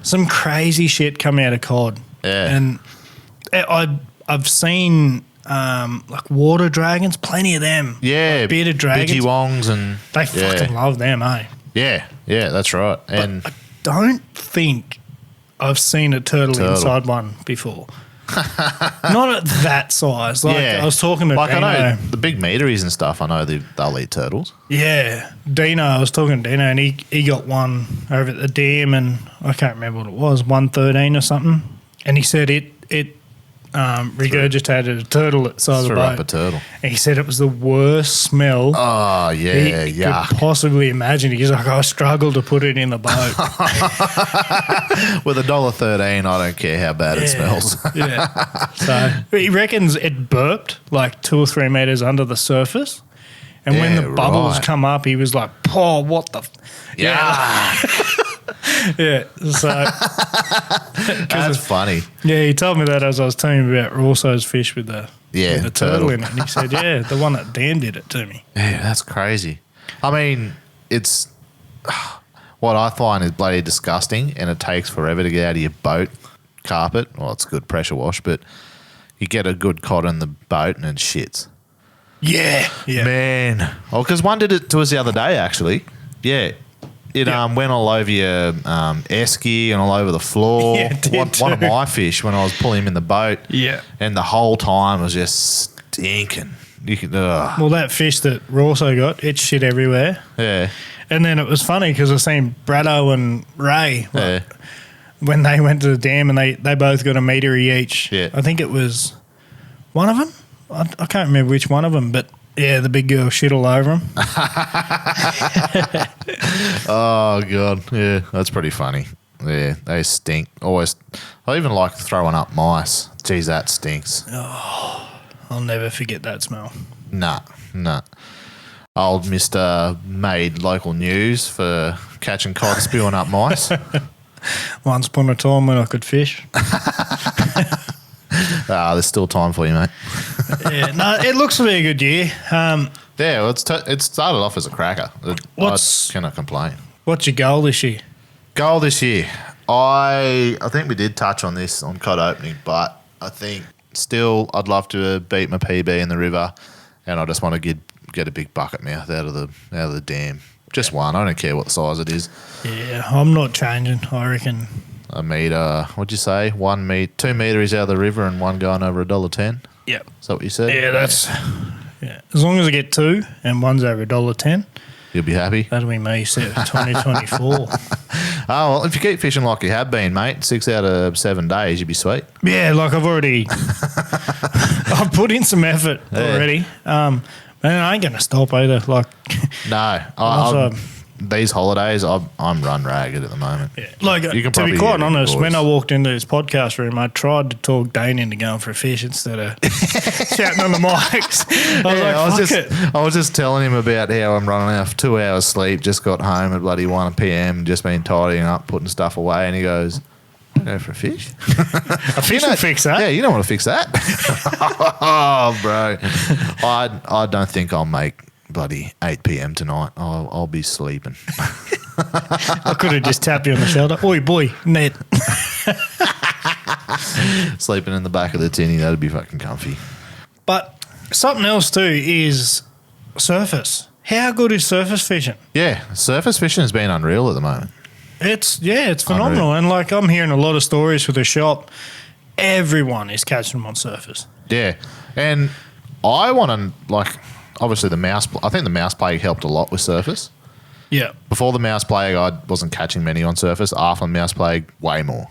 Some crazy shit come out of cod. Yeah. And I've seen water dragons, plenty of them. Yeah. Bearded dragons. Bidgewongs and... They fucking love them, eh? Yeah, that's right. And I don't think I've seen a turtle inside one before. Not at that size. Like I was talking to like Dino. I know the big meateries and stuff. I know they'll eat turtles. Yeah, Dino. I was talking to Dino, and he got one over at the dam, and I can't remember what it was, 113 or something. And he said it regurgitated a turtle at the side of the Threw boat. up a turtle. And he said it was the worst smell Oh yeah, he yuck. could possibly imagine. He's like, I struggled to put it in the boat. With $1.13, I don't care how bad it smells. Yeah. So he reckons it burped like 2 or 3 meters under the surface. And when the bubbles come up, he was like, "Oh, what the?" Yeah. Yeah. So That's funny. yeah, he told me that as I was telling him about Rawso's fish with the turtle turtle. in it. And he said, "Yeah, the one that Dan did it to me." Yeah, that's crazy. I mean, it's what I find is bloody disgusting, and it takes forever to get out of your boat carpet. Well, it's a good pressure wash, but you get a good cod in the boat and it shits. Yeah. Man. Oh, because one did it to us the other day, actually. Yeah. It went all over your esky and all over the floor. Yeah, it did One of too. my fish, when I was pulling him in the boat. Yeah. And the whole time was just stinking. You could, Well, that fish that Rawso got, it shit everywhere. yeah. And then it was funny because I seen Braddo and Ray Yeah. when they went to the dam, and they both got a metery each. Yeah. I think it was one of them. I can't remember which one of them, but yeah, the big girl shit all over him. Oh, God. Yeah, that's pretty funny. Yeah, they stink. Always. I even like throwing up mice. Geez, that stinks. I'll never forget that smell. Nah. Old Mr. made local news for catching cod spewing up mice. Once upon a time when I could fish. There's still time for you, mate. Yeah, no, it looks to be a good year. Yeah, well, it started off as a cracker. I cannot complain. What's your goal this year? Goal this year. I think we did touch on this on cod opening, but I think still I'd love to beat my PB in the river, and I just want to get a big bucket mouth out of the dam. Just one. I don't care what the size it is. Yeah, I'm not changing. I reckon. A metre. What'd you say? 1 metre, 2 metres out of the river, and one going over $1.10. Yep. Is that what you said? Yeah, that's. Yeah, as long as I get 2 and one's over $1.10, You'll be happy. that'll be me set for 2024. Oh, well, if you keep fishing like you have been, mate, 6 out of 7 days, you'd be sweet. Yeah, like I've already. I've put in some effort already. Man, I ain't gonna stop either. Like. No, Also- these holidays, I'm run ragged at the moment. Yeah. Like, You can to be probably quite hear it in honest, your when voice. I walked into this podcast room, I tried to talk Dane into going for a fish instead of shouting on the mics. I was just telling him about how I'm running off 2 hours sleep, just got home at bloody 1 p.m, just been tidying up, putting stuff away, and he goes, go for a fish? A fish will fix that. Yeah, you don't want to fix that. Oh, bro. I don't think I'll make bloody 8 p.m. tonight. I'll be sleeping. I could have just tapped you on the shoulder. Oi, boy, net. Sleeping in the back of the tinny, that'd be fucking comfy. But something else too is surface. How good is surface fishing? Yeah, surface fishing has been unreal at the moment. It's phenomenal. And like I'm hearing a lot of stories for the shop. Everyone is catching them on surface. Yeah, and I want to, like, obviously I think the mouse plague helped a lot with surface. Yeah. Before the mouse plague, I wasn't catching many on surface. After the mouse plague, way more.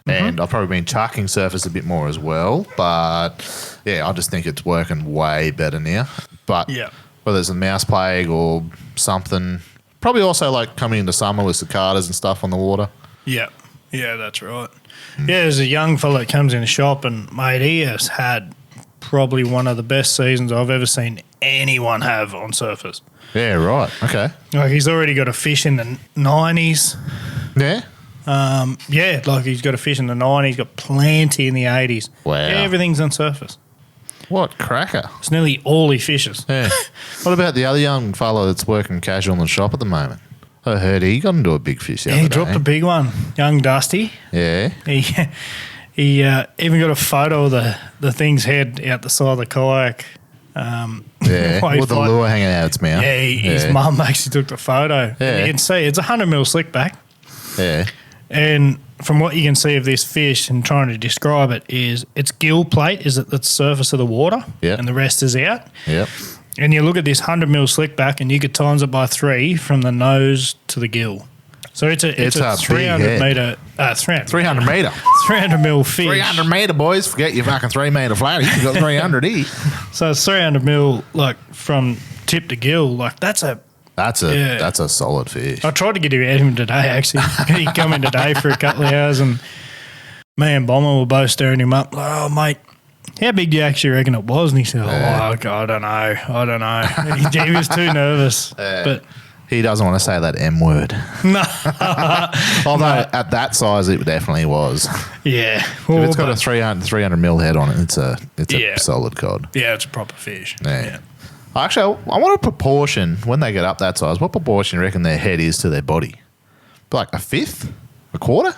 And I've probably been chucking surface a bit more as well. But, yeah, I just think it's working way better now. But Yeah. whether it's a mouse plague or something, probably also like coming into summer with cicadas and stuff on the water. Yeah. Yeah, that's right. Yeah, there's a young fella that comes in the shop and, mate, he has had probably one of the best seasons I've ever seen anyone have on surface. Yeah, right. Okay. Like he's already got a fish in the 90s. Yeah? Yeah, like he's got a fish in the 90s, got plenty in the 80s. Wow. Everything's on surface. What cracker. It's nearly all he fishes. Yeah. What about the other young fella that's working casual in the shop at the moment? I heard he got into a big fish the Yeah, other he day. dropped a big one. Young Dusty. Yeah. He even got a photo of the thing's head out the side of the kayak. Yeah. while he's With the fighting. lure hanging out its mouth. Yeah, his mum actually took the photo. Yeah. And you can see it's 100 mil slick back. Yeah. And from what you can see of this fish and trying to describe it is its gill plate is at the surface of the water and the rest is out. Yep. And you look at this 100 mil slick back and you could times it by 3 from the nose to the gill. So it's a 300 metre, 300 metre. 300 mil fish. 300 metre, boys. Forget your fucking 3 metre flatty. You've got 300 here. So it's 300 mil, like from tip to gill. Like that's a solid fish. I tried to get him today, actually. He come in today for a couple of hours and me and Bomber were both stirring him up. Like, oh, mate, how big do you actually reckon it was? And he said, I don't know. He was too nervous. But he doesn't want to say that M word. No. Although at that size, it definitely was. Yeah. Well, if it's got a 300 mil head on it, it's a solid cod. Yeah, it's a proper fish. Yeah. Actually, I want a proportion when they get up that size. What proportion do you reckon their head is to their body? Like a fifth? A quarter?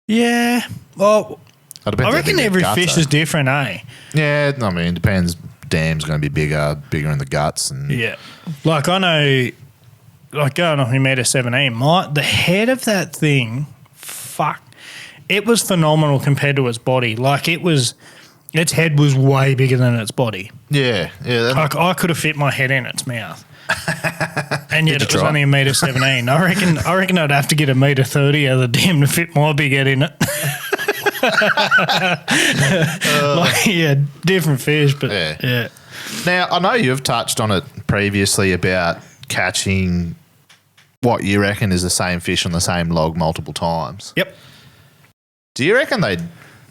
Yeah. Well, I reckon every fish is different, eh? Yeah, I mean, it depends. Dam's going to be bigger in the guts. And yeah. Like I know, like going on 1.17 the head of that thing, fuck, it was phenomenal compared to its body. Like its head was way bigger than its body. Yeah. Like I could have fit my head in its mouth. And yet it was only 1.17 I reckon I'd have to get 1.30 out of the dam to fit my big head in it. Different fish, but yeah. Now, I know you've touched on it previously about catching what you reckon is the same fish on the same log multiple times. Yep. Do you reckon they'd,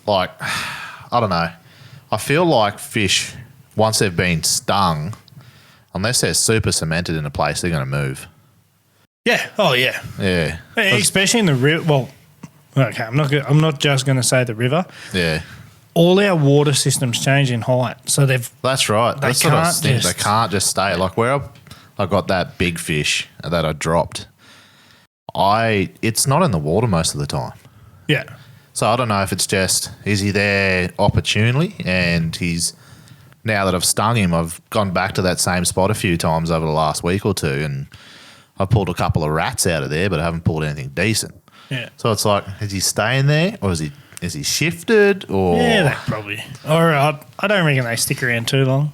like, I don't know, I feel like fish, once they've been stung, unless they're super cemented in a place, they're going to move. Yeah. Oh, yeah. Yeah. Especially in the river. Well, okay, I'm not just going to say the river. Yeah. All our water systems change in height, so That's right. That's what I was thinking. They can't just stay. Like where I got that big fish that I dropped, it's not in the water most of the time. Yeah. So I don't know if it's just, is he there opportunely and now that I've stung him, I've gone back to that same spot a few times over the last week or two and I've pulled a couple of rats out of there, but I haven't pulled anything decent. Yeah. So it's like, is he staying there or is he shifted or? Yeah, that probably. Or I don't reckon they stick around too long.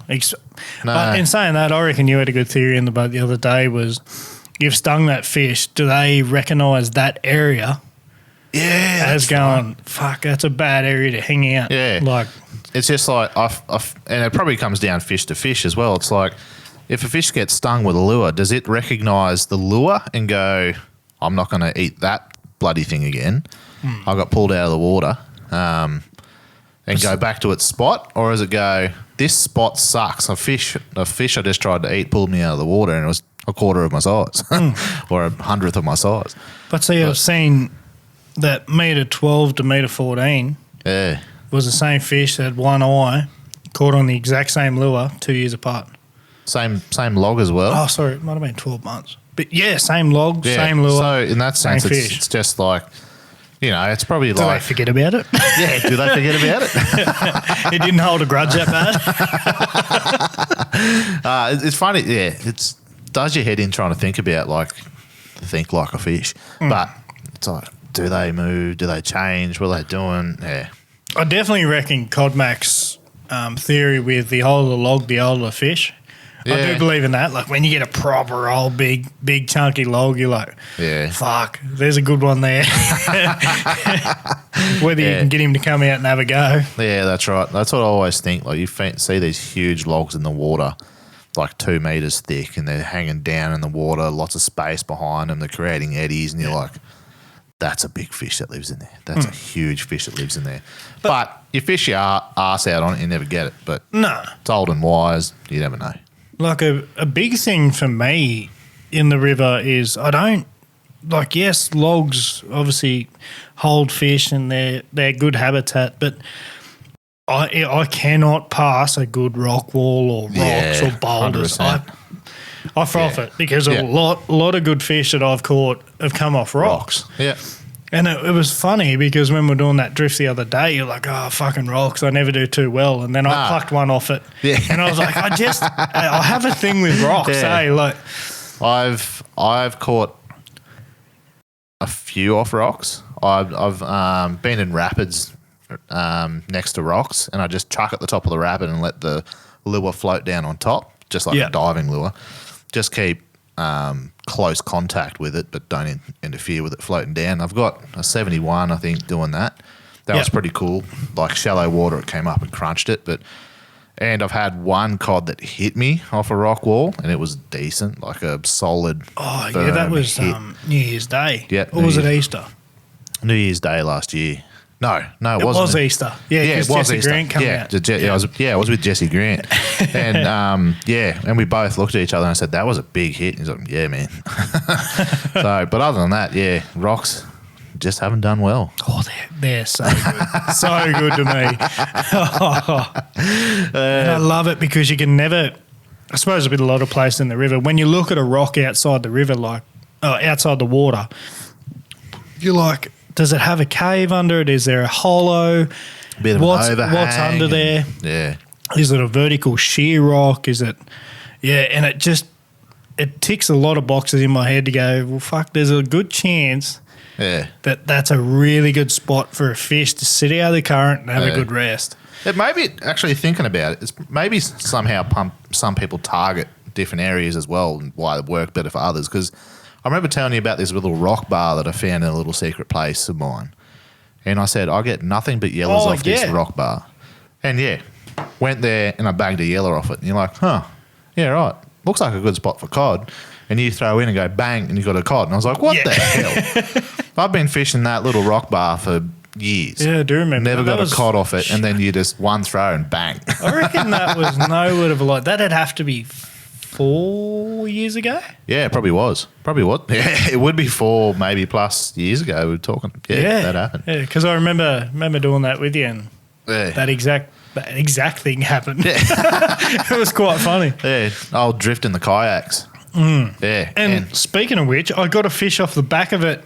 No. In saying that, I reckon you had a good theory in the boat the other day was you've stung that fish, do they recognise that area as going, fuck, that's a bad area to hang out? Yeah. Like, it's just like, and it probably comes down fish to fish as well. It's like, if a fish gets stung with a lure, does it recognise the lure and go, I'm not going to eat that bloody thing again? I got pulled out of the water and go back to its spot? Or does it go, this spot sucks? A fish I just tried to eat pulled me out of the water and it was a quarter of my size or 100th of my size. But see, I've seen that 1.12 to 1.14 was the same fish that had one eye caught on the exact same lure 2 years apart. Same log as well? Oh, sorry, it might have been 12 months. But yeah, same log, same lure. So in that sense, it's just like, you know, it's probably do they forget about it? Yeah, do they forget about it? It didn't hold a grudge that bad. It's funny, it does your head in trying to think like a fish. But it's like, do they move? Do they change? What are they doing? Yeah. I definitely reckon Codmac's theory with the older the log, the older the fish. Yeah. I do believe in that. Like when you get a proper old big chunky log, you're like, fuck, there's a good one there. Whether you can get him to come out and have a go. Yeah, that's right. That's what I always think. Like you see these huge logs in the water, like 2 meters thick, and they're hanging down in the water, lots of space behind them. They're creating eddies, and you're like, that's a big fish that lives in there. That's a huge fish that lives in there. But you fish your ass out on it, you never get it. But it's old and wise. You never know. Like a big thing for me in the river is yes, logs obviously hold fish and they're good habitat, but I cannot pass a good rock wall or rocks or boulders. 100%. I froth it because a lot of good fish that I've caught have come off rocks. Yeah. And it was funny because when we were doing that drift the other day, you're like, oh, fucking rocks, I never do too well. And then I plucked one off it. Yeah. And I was like, I have a thing with rocks, Like, I've caught a few off rocks. I've been in rapids next to rocks, and I just chuck at the top of the rapid and let the lure float down on top, just like a diving lure. Just keep close contact with it, but don't interfere with it floating down. I've got a 71, I think, doing that. That was pretty cool. Like shallow water, it came up and crunched it. And I've had one cod that hit me off a rock wall, and it was decent, like a solid. Oh yeah, that was New Year's Day. Yeah, or was it Easter? New Year's Day last year. No, it wasn't. It was Easter. Yeah, it was Jesse Easter. Grant coming out. I was with Jesse Grant, and and we both looked at each other and I said that was a big hit. And he's like, yeah, man. So, but other than that, rocks just haven't done well. Oh, they're so good, so good to me. And I love it because you can never. I suppose there's been a lot of places in the river. When you look at a rock outside the river, like outside the water, you're like, does it have a cave under it? Is there a hollow? Bit of an overhang. What's under there? Yeah. Is it a vertical shear rock? Is it? Yeah, and it ticks a lot of boxes in my head to go, well, fuck, there's a good chance that's a really good spot for a fish to sit out of the current and have a good rest. It may be, actually thinking about it, it's maybe somehow some people target different areas as well and why it work better for others. Because I remember telling you about this little rock bar that I found in a little secret place of mine. And I said, I get nothing but yellers off this rock bar. And went there and I bagged a yeller off it. And you're like, yeah, right. Looks like a good spot for cod. And you throw in and go bang and you got a cod. And I was like, what the hell? I've been fishing that little rock bar for years. Yeah, I do remember. Never got a cod off it. And then you just one throw and bang. I reckon that was no word of a lie. That'd have to be 4 years ago? Yeah, it probably was. Yeah, it would be 4 maybe plus years ago. We were talking. Yeah, that happened. Yeah, because I remember doing that with you and that exact thing happened. Yeah. It was quite funny. Yeah, I'll drift in the kayaks. Yeah. And speaking of which, I got a fish off the back of it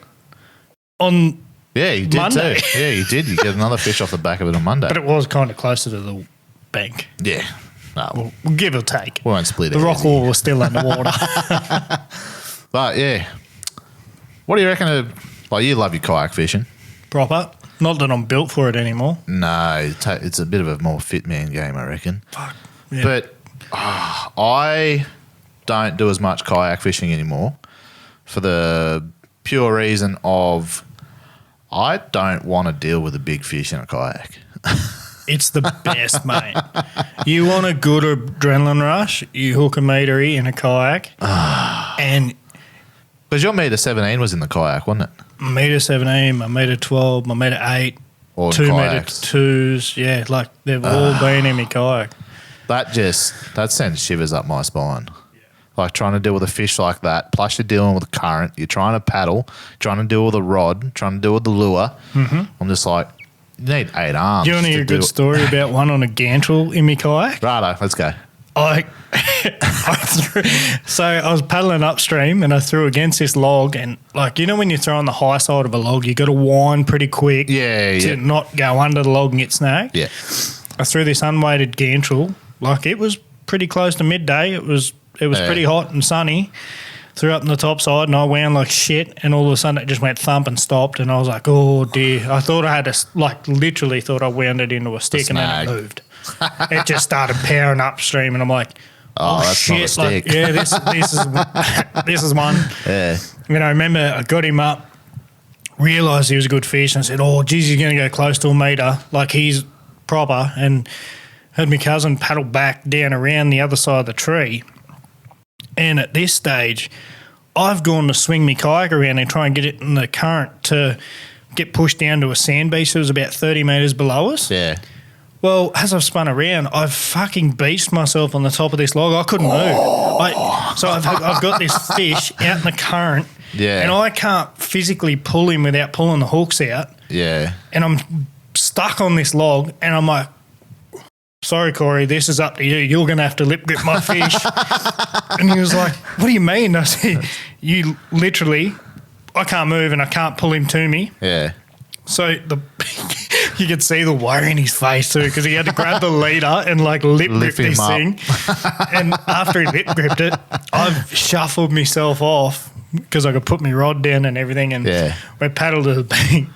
on you did Monday. Too. Yeah, you did. You get another fish off the back of it on Monday. But it was kind of closer to the bank. Yeah. No, well, give or take. We won't split it. The rock wall was still underwater. But, yeah. What do you reckon like, you love your kayak fishing. Proper. Not that I'm built for it anymore. No, it's a bit of a more fit man game, I reckon. Fuck. Yeah. But I don't do as much kayak fishing anymore for the pure reason of I don't want to deal with a big fish in a kayak. It's the best, mate. You want a good adrenaline rush, you hook a metery in a kayak and... Because your meter 17 was in the kayak, wasn't it? Meter 17, my meter 12, my meter 8, all 2 meter 2s. Yeah, like they've all been in my kayak. That sends shivers up my spine. Yeah. Like trying to deal with a fish like that, plus you're dealing with the current, you're trying to paddle, trying to deal with the rod, trying to deal with the lure. Mm-hmm. I'm just like, you need 8 arms. Do you want to hear a good story about one on a gantrel in my kayak? Righto, let's go. So I was paddling upstream and I threw against this log and like, you know when you throw on the high side of a log, you got to wind pretty quick to not go under the log and get snagged. Yeah. I threw this unweighted gantrel. Like it was pretty close to midday. It was pretty hot and sunny. Threw up on the top side and I wound like shit and all of a sudden it just went thump and stopped and I was like, oh dear. I thought I had literally thought I wound it into a stick and then it moved. It just started powering upstream and I'm like, oh that's shit. Not a stick. Like, yeah, this is one. Yeah. I remember I got him up, realised he was a good fish and I said, oh geez, he's going to go close to a metre. Like he's proper and had my cousin paddle back down around the other side of the tree. And at this stage, I've gone to swing my kayak around and try and get it in the current to get pushed down to a sand beach that was about 30 metres below us. Yeah. Well, as I've spun around, I've fucking beached myself on the top of this log. I couldn't move. So I've got this fish out in the current, and I can't physically pull him without pulling the hooks out. Yeah. And I'm stuck on this log, and I'm like, sorry, Corey, this is up to you. You're going to have to lip grip my fish. And he was like, what do you mean? I said, you literally, I can't move and I can't pull him to me. Yeah. So you could see the worry in his face too because he had to grab the leader and like lip grip this thing. And after he lip gripped it, I've shuffled myself off because I could put my rod down and everything, and we paddled to the bank.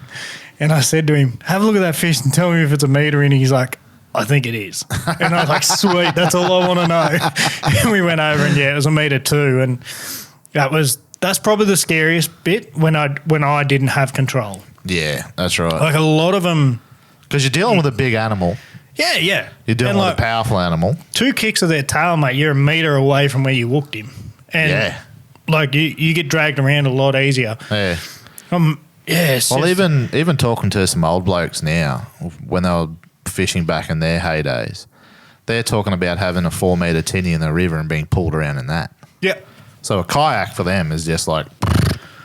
And I said to him, have a look at that fish and tell me if it's a metre. And he's like, I think it is. And I was like, sweet, that's all I want to know. And we went over and, it was a metre too. And that's probably the scariest bit when I didn't have control. Yeah, that's right. Like a lot of them. Because you're dealing with a big animal. Yeah, yeah. You're dealing with a powerful animal. 2 kicks of their tail, mate, you're a metre away from where you hooked him. And like you get dragged around a lot easier. Yeah. Well, even talking to some old blokes now, when they were fishing back in their heydays, they're talking about having a 4 metre tinny in the river and being pulled around in that. Yeah. So a kayak for them is just like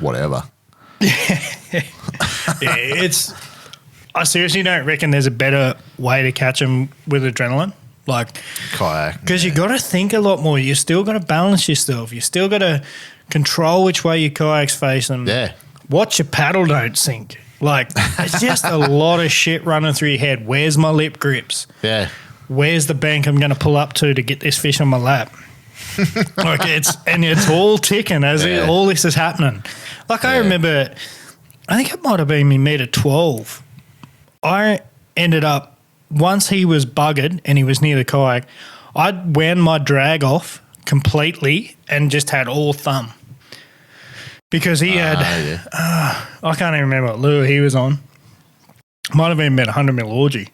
whatever. I seriously don't reckon there's a better way to catch them with adrenaline. Like kayak. Because you got to think a lot more. You still got to balance yourself. You still got to control which way your kayak's facing. Yeah. Watch your paddle don't sink. Like, it's just a lot of shit running through your head. Where's my lip grips? Yeah. Where's the bank I'm going to pull up to get this fish on my lap? Like, it's all ticking as all this is happening. Like, I remember, I think it might have been me metre 12. I ended up, once he was buggered and he was near the kayak, I'd wound my drag completely and just had all thumb. Because he had, I can't even remember what lure he was on. Might have been about 100 mil orgy.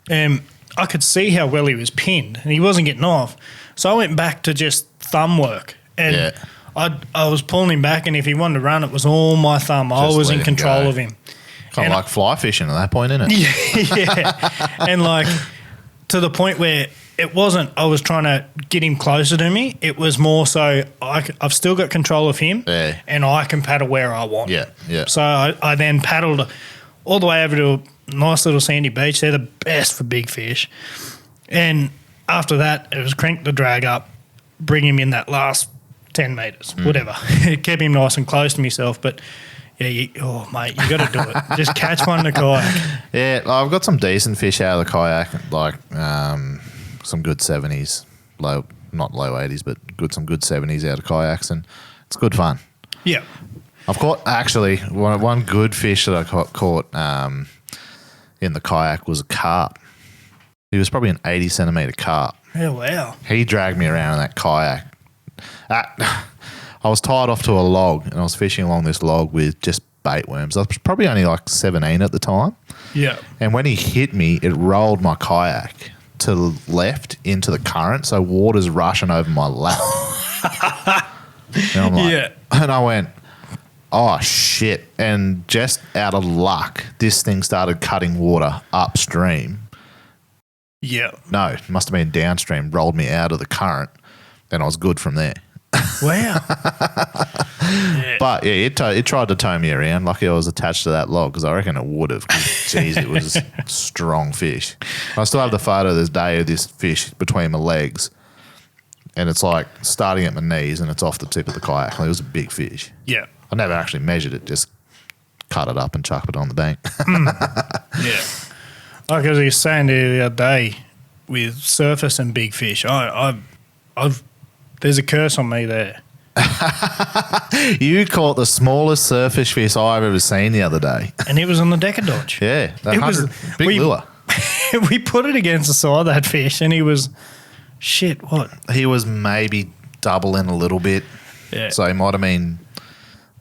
And I could see how well he was pinned and he wasn't getting off. So I went back to just thumb work. And I was pulling him back, and if he wanted to run, it was all my thumb. I was in control of him. Kind of like fly fishing at that point, isn't it? Yeah. And like to the point where it wasn't I was trying to get him closer to me. It was more so I've still got control of him and I can paddle where I want. Yeah, yeah. So I then paddled all the way over to a nice little sandy beach. They're the best for big fish. And after that, it was crank the drag up, bring him in that last 10 metres, whatever. It kept him nice and close to myself, but... Yeah, mate, you got to do it. Just catch one in the kayak. Yeah, I've got some decent fish out of the kayak, like some good 70s, not low 80s, but some good 70s out of kayaks, and it's good fun. Yeah. I've caught, actually, one good fish that I caught in the kayak was a carp. He was probably an 80 centimetre carp. Oh, wow. He dragged me around in that kayak. I was tied off to a log and I was fishing along this log with just bait worms. I was probably only like 17 at the time. Yeah. And when he hit me, it rolled my kayak to the left into the current, so water's rushing over my lap. And I'm like, and I went, oh, shit. And just out of luck, this thing started cutting water upstream. Yeah. No, it must have been downstream, rolled me out of the current, and I was good from there. Wow. But, yeah, it tried to tow me around. Lucky I was attached to that log because I reckon it would have. Jeez, it was a strong fish. I still have the photo this day of this fish between my legs, and it's like starting at my knees and it's off the tip of the kayak. Like, it was a big fish. Yeah. I never actually measured it, just cut it up and chucked it on the bank. Yeah. Like as I was saying to you the other day, with surface and big fish, I've there's a curse on me there. You caught the smallest surface fish I've ever seen the other day. And it was on the Decker Dodge. Yeah. It was big lure. We put it against the side of that fish and he was, shit, what? He was maybe doubling a little bit. Yeah. So he might have been,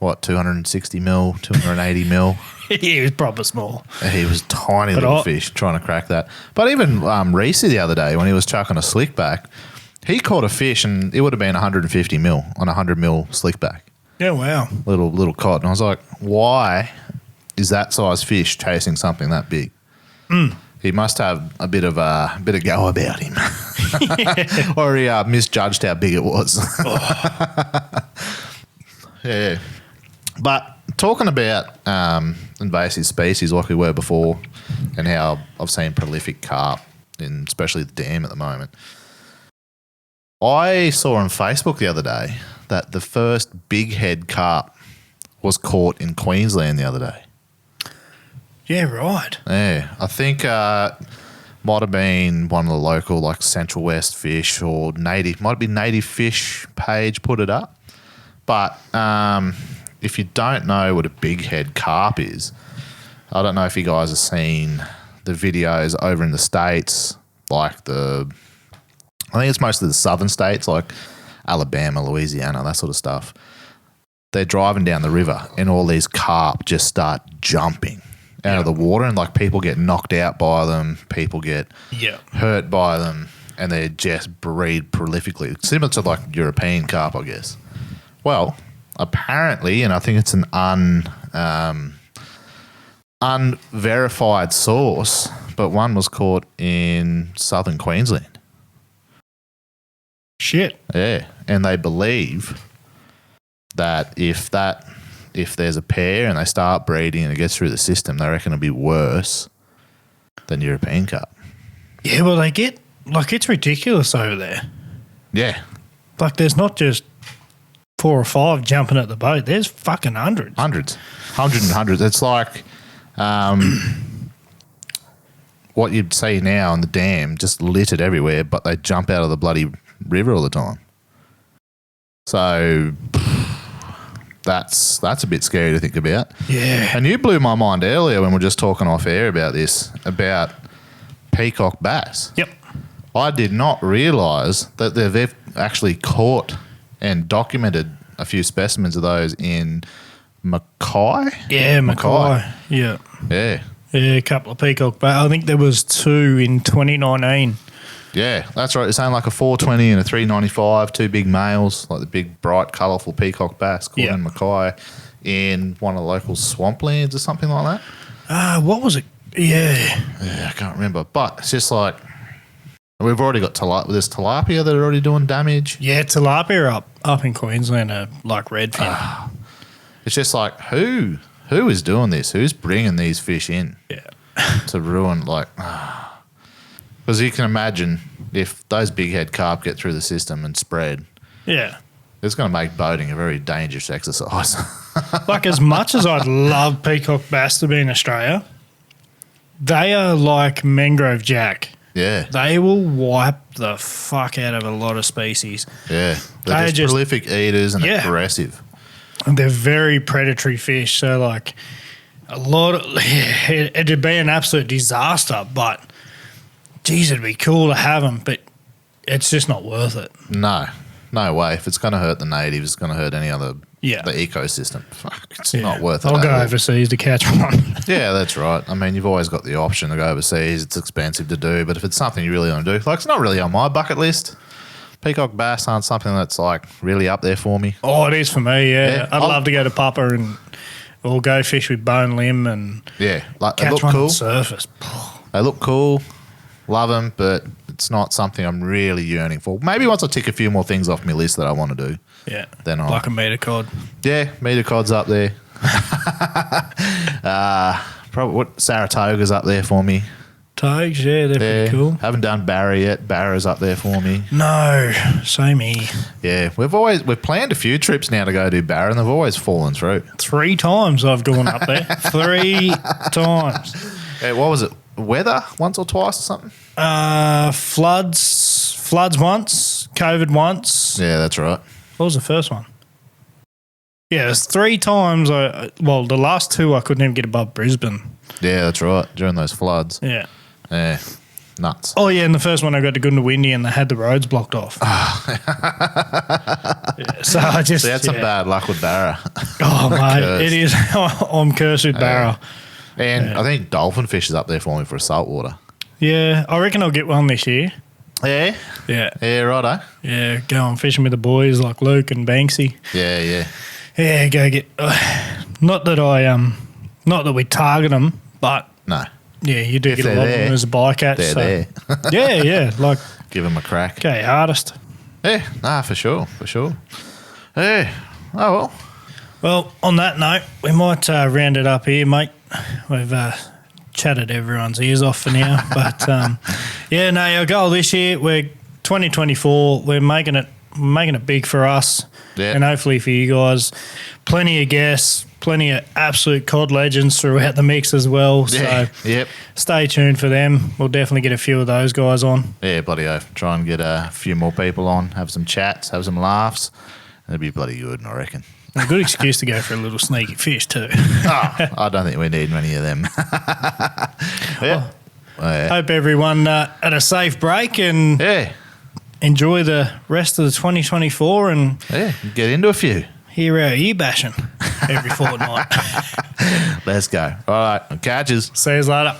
260 mil, 280 mil. He was proper small. He was tiny little fish trying to crack that. But even Reese the other day when he was chucking a slick back, he caught a fish and it would have been 150 mil on a 100 mil slick back. Yeah, wow. Little cod. And I was like, why is that size fish chasing something that big? He must have a bit of go about him. Yeah. Or he misjudged how big it was. Yeah. But talking about invasive species like we were before and how I've seen prolific carp, in especially the dam at the moment, I saw on Facebook the other day that the first big head carp was caught in Queensland the other day. Yeah, right. Yeah, I think might have been one of the local like Central West Fish or Native, might be Native Fish page put it up. But if you don't know what a big head carp is, I don't know if you guys have seen the videos over in the States, like I think it's mostly the southern states, like Alabama, Louisiana, that sort of stuff. They're driving down the river and all these carp just start jumping out of the water, and like people get knocked out by them, people get hurt by them, and they just breed prolifically, similar to like European carp, I guess. Well, apparently, and I think it's an unverified source, but one was caught in southern Queensland. Shit. Yeah, and they believe that if there's a pair and they start breeding and it gets through the system, they reckon it'll be worse than European carp. Yeah, well, they get, like, it's ridiculous over there. Yeah. Like, there's not just 4 or 5 jumping at the boat. There's fucking hundreds. Hundreds and hundreds. It's like what you'd see now on the dam, just littered everywhere, but they jump out of the bloody river all the time. So that's a bit scary to think about. Yeah. And you blew my mind earlier when we were just talking off air about this, about peacock bass. Yep. I did not realise that they've actually caught and documented a few specimens of those in Mackay. Yeah, Mackay. Yeah. Yeah. Yeah, a couple of peacock bass. I think there was 2 in 2019. Yeah, that's right. It's saying like a 420 and a 395, 2 big males, like the big, bright, colourful peacock bass caught in Mackay in one of the local swamplands or something like that. What was it? Yeah. Yeah, I can't remember. But it's just like, we've already got there's tilapia that are already doing damage. Yeah, tilapia up in Queensland are like redfin. It's just like, who is doing this? Who's bringing these fish in? Yeah. To ruin, like... Because you can imagine if those big head carp get through the system and spread, Yeah. it's going to make boating a very dangerous exercise. Like, as much as I'd love peacock bass to be in Australia, they are like mangrove jack. Yeah. They will wipe the fuck out of a lot of species. Yeah. They're just prolific eaters and Yeah. aggressive. And they're very predatory fish. So, like, it'd be an absolute disaster, but... Geez, it'd be cool to have them, but it's just not worth it. No way. If it's going to hurt the natives, it's going to hurt any other the ecosystem. Fuck, it's not worth it. I'll go overseas to catch one. Yeah, that's right. I mean, you've always got the option to go overseas. It's expensive to do, but if it's something you really want to do, like, it's not really on my bucket list. Peacock bass aren't something that's like really up there for me. Oh, it is for me. Yeah, I'd love to go to Papa or go fish with Bone Limb and like, catch they look one cool. on the surface. They look cool. Love them, but it's not something I'm really yearning for. Maybe once I tick a few more things off my list that I want to do. Yeah. Then like a meter cod. Yeah, meter cod's up there. Probably what Saratoga's up there for me. Togs, yeah, they're pretty cool. Haven't done Barra yet. Barra's up there for me. No, same here. Yeah, we've planned a few trips now to go do Barra, and they've always fallen through. 3 times I've gone up there. 3 times. Yeah, what was it? Weather once or twice or something? Floods once, COVID once. Yeah, that's right. What was the first one? Yeah, it was 3 times. The last 2 I couldn't even get above Brisbane. Yeah, that's right. During those floods. Yeah. Yeah, nuts. Oh, yeah, and the first one I got to Goondiwindi and they had the roads blocked off. So I just... So you had some bad luck with Barra. Oh, mate, it is. I'm cursed with Barra. And I think dolphin fish is up there for me for saltwater. Yeah, I reckon I'll get one this year. Yeah? Yeah. Yeah, righto. Yeah, go on fishing with the boys like Luke and Banksy. Yeah. Yeah, go get... not that we target them, but... No. Yeah, you do get a lot of them as a bycatch. They're there. yeah, like... Give them a crack. Okay, hardest. Yeah, for sure. Yeah. Oh, well. Well, on that note, we might round it up here, mate. We've chatted everyone's ears off for now. But, our goal this year, we're 2024, we're making it big for us and hopefully for you guys. Plenty of guests, plenty of absolute COD legends throughout the mix as well. So stay tuned for them. We'll definitely get a few of those guys on. Yeah, bloody oath. Try and get a few more people on, have some chats, have some laughs. That'd be bloody good, I reckon. A good excuse to go for a little sneaky fish too. I don't think we need many of them. Yeah. Hope everyone had a safe break and enjoy the rest of the 2024 and get into a few. Hear our ear bashing every fortnight. Let's go. All right, catches. See you later.